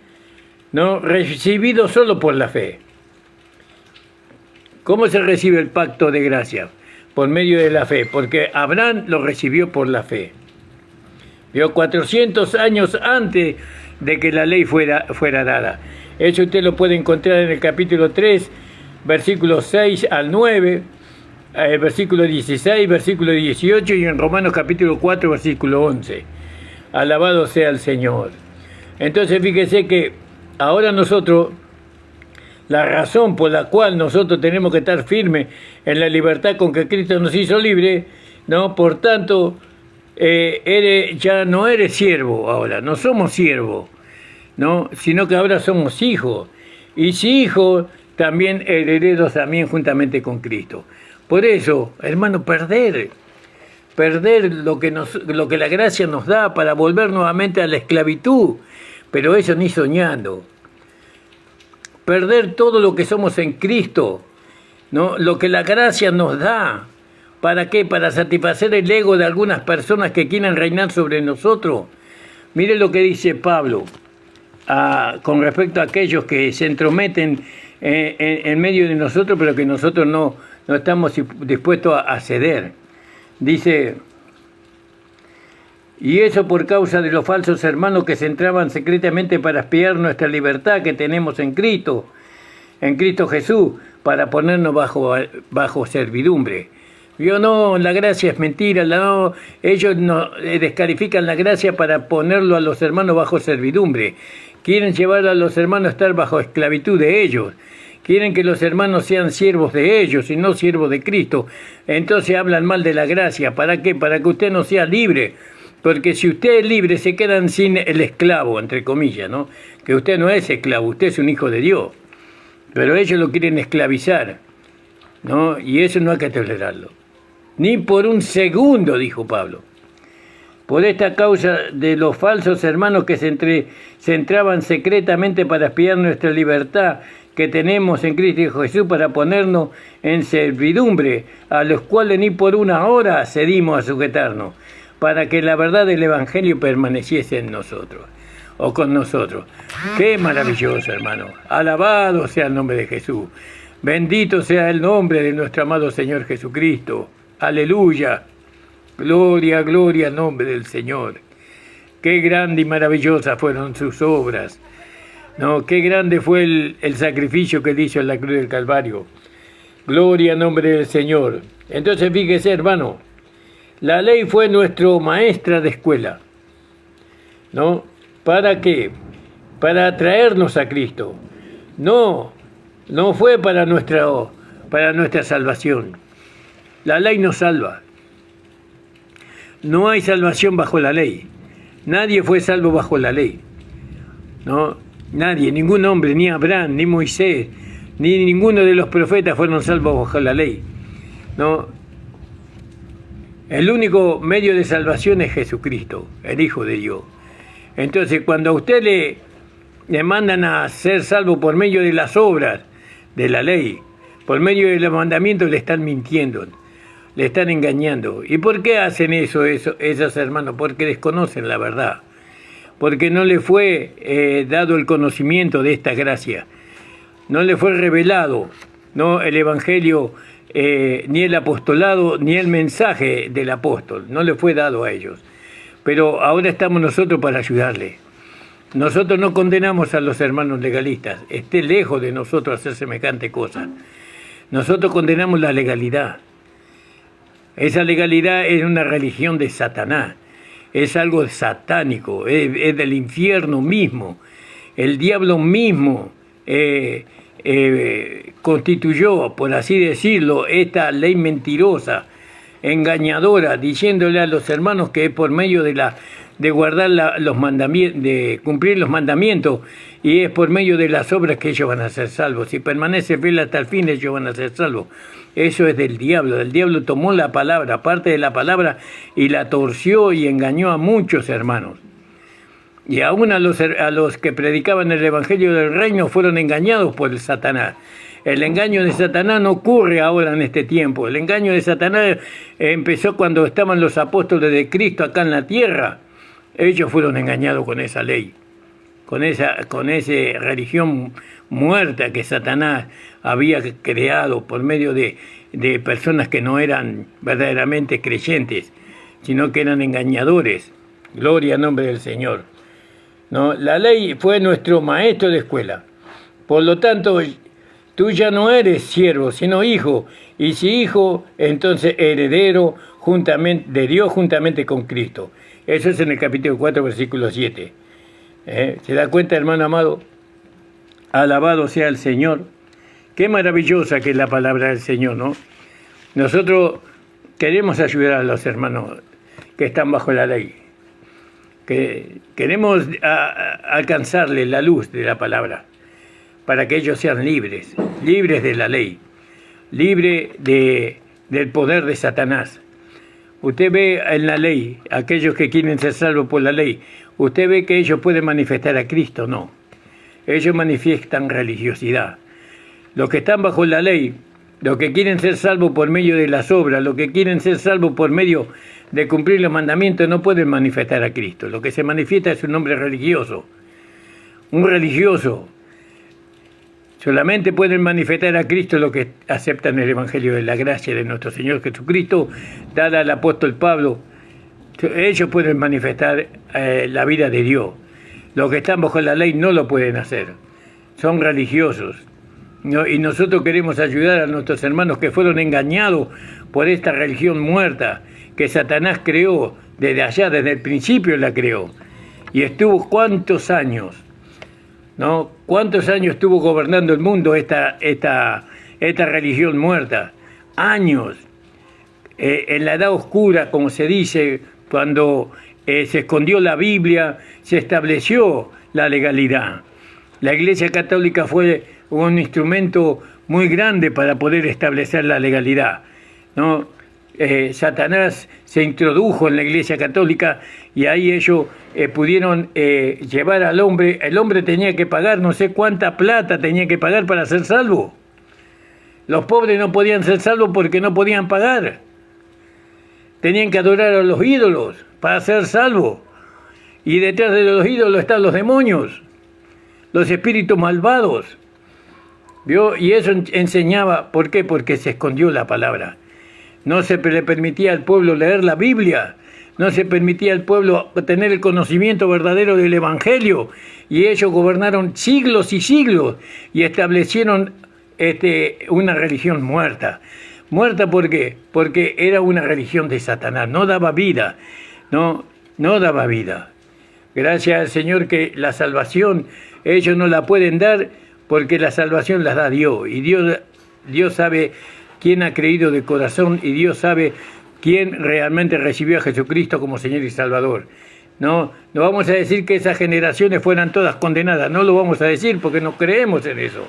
¿no?, recibido solo por la fe. ¿Cómo se recibe el pacto de gracia? Por medio de la fe, porque Abraham lo recibió por la fe. Vio 400 años antes de que la ley fuera dada. Eso usted lo puede encontrar en el capítulo 3, versículos 6 al 9, versículo 16, versículo 18 y en Romanos capítulo 4, versículo 11. Alabado sea el Señor. Entonces fíjese que ahora nosotros, la razón por la cual nosotros tenemos que estar firmes en la libertad con que Cristo nos hizo libre, ¿no? Por tanto, ya no eres siervo ahora, no somos siervos, ¿no?, sino que ahora somos hijos. Y si hijos, también herederos también juntamente con Cristo. Por eso, hermano, perder lo que la gracia nos da para volver nuevamente a la esclavitud, pero eso ni soñando. Perder todo lo que somos en Cristo, ¿no?, lo que la gracia nos da. ¿Para qué? Para satisfacer el ego de algunas personas que quieren reinar sobre nosotros. Mire lo que dice Pablo con respecto a aquellos que se entrometen en medio de nosotros, pero que nosotros no estamos dispuestos a ceder. Dice: y eso por causa de los falsos hermanos que se entraban secretamente para espiar nuestra libertad que tenemos en Cristo Jesús, para ponernos bajo servidumbre. Yo no, la gracia es mentira, ellos no descalifican la gracia para ponerlo a los hermanos bajo servidumbre. Quieren llevar a los hermanos a estar bajo esclavitud de ellos. Quieren que los hermanos sean siervos de ellos y no siervos de Cristo. Entonces hablan mal de la gracia. ¿Para qué? Para que usted no sea libre. Porque si usted es libre, se quedan sin el esclavo, entre comillas, ¿no? Que usted no es esclavo, usted es un hijo de Dios. Pero ellos lo quieren esclavizar, ¿no? Y eso no hay que tolerarlo. Ni por un segundo, dijo Pablo. Por esta causa de los falsos hermanos que se entraban secretamente para espiar nuestra libertad que tenemos en Cristo Jesús, para ponernos en servidumbre, a los cuales ni por una hora cedimos a sujetarnos, para que la verdad del Evangelio permaneciese en nosotros, o con nosotros. ¡Qué maravilloso, hermano! Alabado sea el nombre de Jesús. Bendito sea el nombre de nuestro amado Señor Jesucristo. ¡Aleluya! Gloria, gloria al nombre del Señor. ¡Qué grande y maravillosa fueron sus obras! No, qué grande fue el sacrificio que él hizo en la cruz del Calvario. Gloria al nombre del Señor. Entonces fíjese, hermano, la ley fue nuestra maestra de escuela, ¿no? ¿Para qué? Para atraernos a Cristo. No, no fue para nuestra salvación. La ley nos salva. No hay salvación bajo la ley. Nadie fue salvo bajo la ley. ¿No? Nadie, ningún hombre, ni Abraham, ni Moisés, ni ninguno de los profetas fueron salvos bajo la ley. ¿No? El único medio de salvación es Jesucristo, el Hijo de Dios. Entonces, cuando a usted le mandan a ser salvo por medio de las obras de la ley, por medio de los mandamientos, le están mintiendo, le están engañando. ¿Y por qué hacen eso esos hermanos? Porque desconocen la verdad. Porque no le fue dado el conocimiento de esta gracia. No le fue revelado, no el Evangelio, ni el apostolado, ni el mensaje del apóstol. No le fue dado a ellos. Pero ahora estamos nosotros para ayudarle. Nosotros no condenamos a los hermanos legalistas. Esté lejos de nosotros hacer semejante cosa. Nosotros condenamos la legalidad. Esa legalidad es una religión de Satanás. Es algo satánico, es del infierno mismo. El diablo mismo constituyó, por así decirlo, esta ley mentirosa, engañadora, diciéndole a los hermanos que es por medio de guardar los mandamientos, de cumplir los mandamientos, y es por medio de las obras que ellos van a ser salvos. Si permanece fiel hasta el fin, ellos van a ser salvos. Eso es del diablo. El diablo tomó la palabra, parte de la palabra, y la torció y engañó a muchos hermanos. Y aún a los que predicaban el Evangelio del Reino fueron engañados por el Satanás. El engaño de Satanás no ocurre ahora en este tiempo. El engaño de Satanás empezó cuando estaban los apóstoles de Cristo acá en la tierra. Ellos fueron engañados con esa ley, con esa religión muerta que Satanás había creado por medio de personas que no eran verdaderamente creyentes, sino que eran engañadores. Gloria al nombre del Señor. ¿No? La ley fue nuestro maestro de escuela. Por lo tanto, tú ya no eres siervo, sino hijo. Y si hijo, entonces heredero juntamente de Dios juntamente con Cristo. Eso es en el capítulo 4, versículo 7. ¿Se da cuenta, hermano amado? Alabado sea el Señor. Qué maravillosa que es la palabra del Señor, ¿no? Nosotros queremos ayudar a los hermanos que están bajo la ley. Que queremos alcanzarles la luz de la palabra, para que ellos sean libres de la ley, libres del poder de Satanás. Usted ve en la ley, aquellos que quieren ser salvos por la ley, usted ve que ellos pueden manifestar a Cristo, no. Ellos manifiestan religiosidad. Los que están bajo la ley, los que quieren ser salvos por medio de las obras, los que quieren ser salvos por medio de cumplir los mandamientos, no pueden manifestar a Cristo. Lo que se manifiesta es un hombre religioso. Un religioso. Solamente pueden manifestar a Cristo los que aceptan el Evangelio de la gracia de nuestro Señor Jesucristo, dada al apóstol Pablo. Ellos pueden manifestar la vida de Dios. Los que están bajo la ley no lo pueden hacer. Son religiosos. ¿No? Y nosotros queremos ayudar a nuestros hermanos que fueron engañados por esta religión muerta que Satanás creó desde allá, desde el principio la creó. Y estuvo cuántos años, ¿no? ¿Cuántos años estuvo gobernando el mundo esta religión muerta? Años. En la edad oscura, como se dice, cuando se escondió la Biblia, se estableció la legalidad. La Iglesia Católica fue un instrumento muy grande para poder establecer la legalidad, ¿no? Satanás se introdujo en la Iglesia Católica y ahí ellos pudieron llevar al hombre. El hombre tenía que pagar, no sé cuánta plata tenía que pagar para ser salvo. Los pobres no podían ser salvos porque no podían pagar. Tenían que adorar a los ídolos para ser salvos. Y detrás de los ídolos están los demonios, los espíritus malvados. ¿Vio? Y eso enseñaba, ¿por qué? Porque se escondió la palabra. No se le permitía al pueblo leer la Biblia. no se permitía al pueblo tener el conocimiento verdadero del Evangelio, y ellos gobernaron siglos y siglos y establecieron una religión muerta. ¿Muerta por qué? Porque era una religión de Satanás, no daba vida, no daba vida. Gracias al Señor que la salvación ellos no la pueden dar, porque la salvación la da Dios, y Dios sabe quién ha creído de corazón, y Dios sabe quién realmente recibió a Jesucristo como Señor y Salvador. No vamos a decir que esas generaciones fueran todas condenadas, no lo vamos a decir porque no creemos en eso.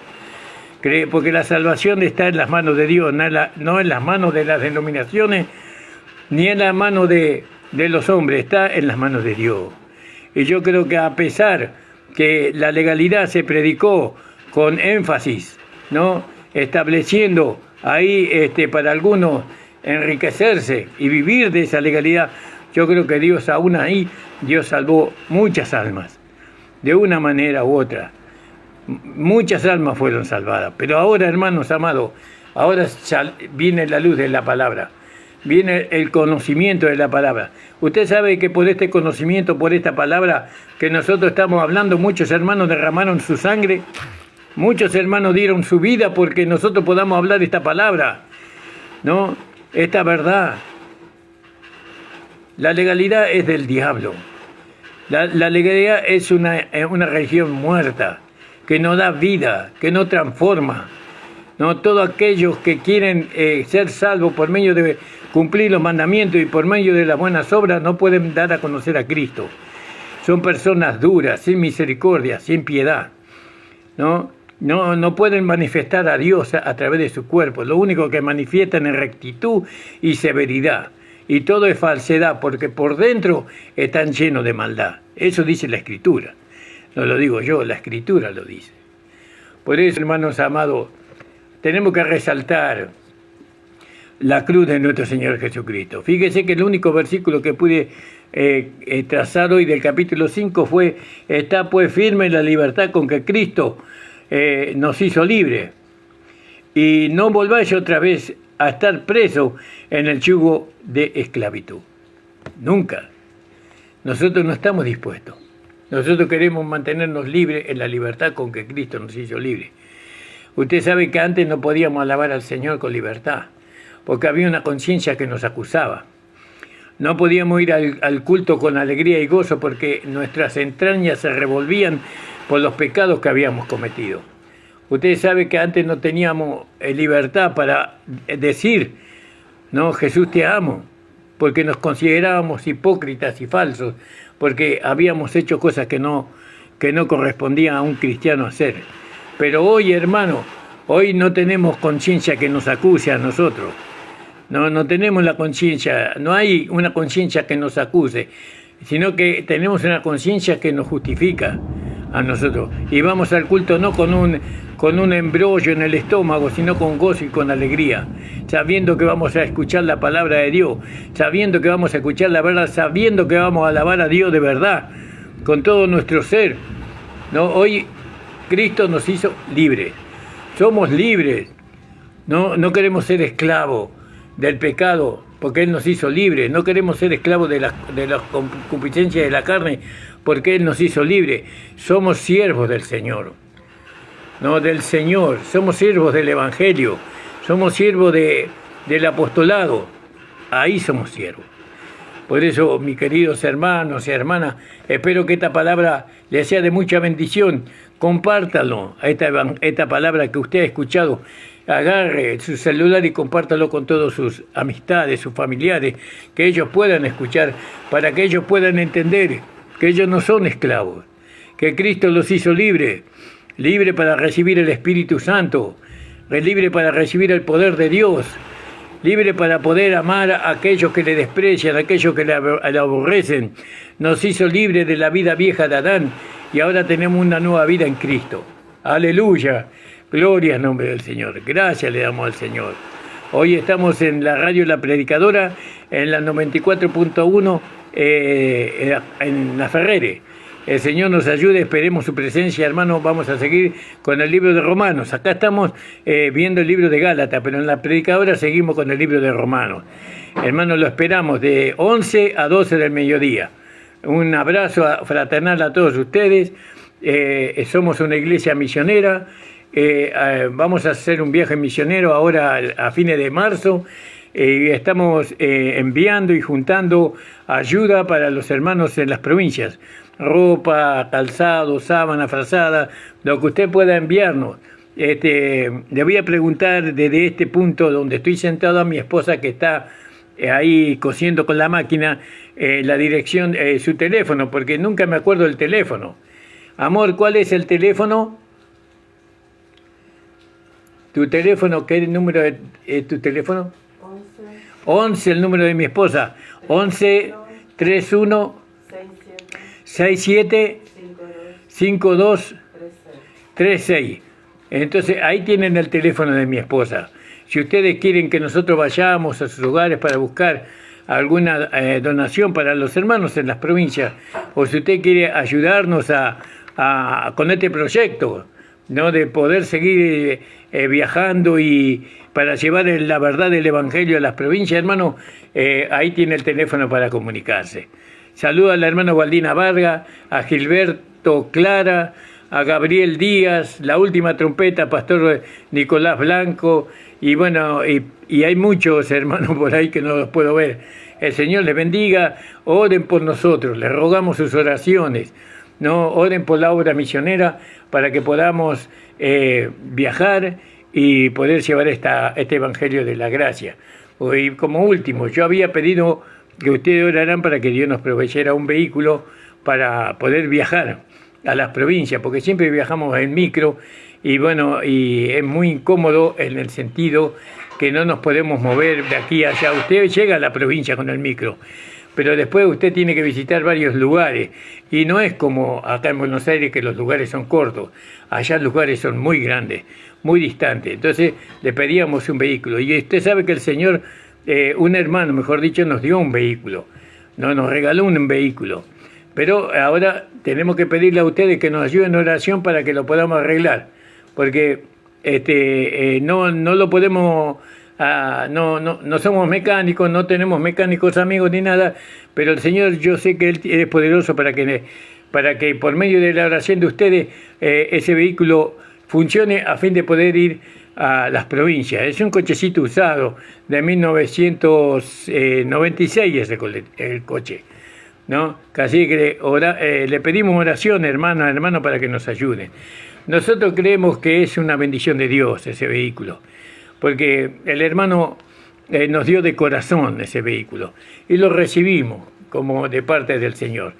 Porque la salvación está en las manos de Dios, no en las manos de las denominaciones, ni en las manos de los hombres, está en las manos de Dios. Y yo creo que a pesar que la legalidad se predicó con énfasis, ¿no?, estableciendo ahí para algunos enriquecerse y vivir de esa legalidad, yo creo que Dios aún ahí, Dios salvó muchas almas, de una manera u otra. Muchas almas fueron salvadas, pero ahora, hermanos amados, ahora viene la luz de la palabra, viene el conocimiento de la palabra. Usted sabe que por este conocimiento, por esta palabra que nosotros estamos hablando, muchos hermanos derramaron su sangre, muchos hermanos dieron su vida porque nosotros podamos hablar esta palabra, ¿no?, esta verdad. La legalidad es del diablo. La legalidad es una religión muerta, que no da vida, que no transforma. No, todos aquellos que quieren ser salvos por medio de cumplir los mandamientos y por medio de las buenas obras no pueden dar a conocer a Cristo. Son personas duras, sin misericordia, sin piedad. No pueden manifestar a Dios a través de su cuerpo. Lo único que manifiestan es rectitud y severidad. Y todo es falsedad, porque por dentro están llenos de maldad. Eso dice la Escritura. No lo digo yo, la Escritura lo dice. Por eso, hermanos amados, tenemos que resaltar la cruz de nuestro Señor Jesucristo. Fíjese que el único versículo que pude trazar hoy del capítulo 5 fue: está pues firme la libertad con que Cristo nos hizo libres, y no volváis otra vez a estar presos en el yugo de esclavitud. Nunca. Nosotros no estamos dispuestos. Nosotros queremos mantenernos libres en la libertad con que Cristo nos hizo libres. Usted sabe que antes no podíamos alabar al Señor con libertad, porque había una conciencia que nos acusaba. No podíamos ir al culto con alegría y gozo porque nuestras entrañas se revolvían por los pecados que habíamos cometido. Usted sabe que antes no teníamos libertad para decir: no, Jesús, te amo, porque nos considerábamos hipócritas y falsos, porque habíamos hecho cosas que no correspondían a un cristiano hacer. Pero hoy, hermano, hoy no tenemos conciencia que nos acuse a nosotros. No tenemos la conciencia, no hay una conciencia que nos acuse, sino que tenemos una conciencia que nos justifica a nosotros. Y vamos al culto no con un embrollo en el estómago, sino con gozo y con alegría, sabiendo que vamos a escuchar la palabra de Dios, sabiendo que vamos a escuchar la verdad, sabiendo que vamos a alabar a Dios de verdad, con todo nuestro ser. Hoy Cristo nos hizo libres, somos libres, no queremos ser esclavos del pecado, porque Él nos hizo libres. No queremos ser esclavos de la concupiscencia de la carne, porque Él nos hizo libres. Somos siervos del Señor, del Señor. Somos siervos del Evangelio, somos siervos del apostolado. Ahí somos siervos. Por eso, mis queridos hermanos y hermanas, espero que esta palabra les sea de mucha bendición. Compártalo, esta palabra que usted ha escuchado. Agarre su celular y compártalo con todas sus amistades, sus familiares, que ellos puedan escuchar, para que ellos puedan entender que ellos no son esclavos, que Cristo los hizo libres, libres para recibir el Espíritu Santo, libres para recibir el poder de Dios, libre para poder amar a aquellos que le desprecian, a aquellos que le aborrecen. Nos hizo libres de la vida vieja de Adán y ahora tenemos una nueva vida en Cristo. Aleluya, gloria al nombre del Señor. Gracias le damos al Señor. Hoy estamos en la radio La Predicadora, en la 94.1 en La Ferrere. El Señor nos ayude, esperemos su presencia, hermano. Vamos a seguir con el libro de Romanos. Acá estamos viendo el libro de Gálatas, pero en la predicadora seguimos con el libro de Romanos. Hermano, lo esperamos de 11 a 12 del mediodía. Un abrazo fraternal a todos ustedes. Somos una iglesia misionera. Vamos a hacer un viaje misionero ahora a fines de marzo. Estamos enviando y juntando ayuda para los hermanos en las provincias. Ropa, calzado, sábana, frazada, lo que usted pueda enviarnos. Le voy a preguntar desde este punto donde estoy sentado a mi esposa que está ahí cosiendo con la máquina la dirección, su teléfono, porque nunca me acuerdo del teléfono. Amor, ¿cuál es el teléfono? ¿Tu teléfono? ¿Qué número es tu teléfono? 11, el número de mi esposa. 11 31 67 52 36. Entonces ahí tienen el teléfono de mi esposa. Si ustedes quieren que nosotros vayamos a sus lugares para buscar alguna donación para los hermanos en las provincias, o si usted quiere ayudarnos con este proyecto, ¿no? De poder seguir viajando y para llevar la verdad del Evangelio a las provincias, hermano, ahí tiene el teléfono para comunicarse. Saluda a la hermana Waldina Vargas, a Gilberto Clara, a Gabriel Díaz, la última trompeta, pastor Nicolás Blanco, y bueno, y hay muchos hermanos por ahí que no los puedo ver. El Señor les bendiga, oren por nosotros, les rogamos sus oraciones, ¿no? Oren por la obra misionera para que podamos viajar y poder llevar este Evangelio de la gracia. Y como último, yo había pedido que ustedes orarán para que Dios nos proveyera un vehículo para poder viajar a las provincias, porque siempre viajamos en micro y bueno, y es muy incómodo en el sentido que no nos podemos mover de aquí a allá. Usted llega a la provincia con el micro, pero después usted tiene que visitar varios lugares y no es como acá en Buenos Aires que los lugares son cortos, allá los lugares son muy grandes, muy distantes. Entonces le pedíamos un vehículo y usted sabe que el Señor, un hermano mejor dicho, nos dio un vehículo, no nos regaló un vehículo, pero ahora tenemos que pedirle a ustedes que nos ayuden en oración para que lo podamos arreglar, porque no lo podemos. No somos mecánicos, no tenemos mecánicos amigos ni nada, pero el Señor, yo sé que Él es poderoso para que por medio de la oración de ustedes ese vehículo funcione a fin de poder ir a las provincias. Es un cochecito usado de 1996 el coche, ¿no? Así que le pedimos oración, hermano, para que nos ayuden. Nosotros creemos que es una bendición de Dios ese vehículo, porque el hermano nos dio de corazón ese vehículo y lo recibimos como de parte del Señor.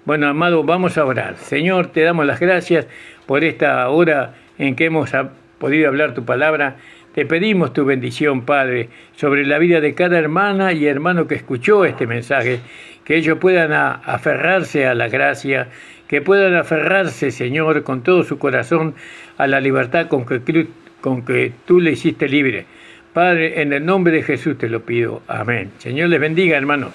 Bueno, amado, vamos a orar. Señor, te damos las gracias por esta hora en que hemos podido hablar tu palabra. Te pedimos tu bendición, Padre, sobre la vida de cada hermana y hermano que escuchó este mensaje, que ellos puedan aferrarse a la gracia, que puedan aferrarse, Señor, con todo su corazón a la libertad con que tú le hiciste libre. Padre, en el nombre de Jesús te lo pido. Amén. Señor les bendiga, hermanos.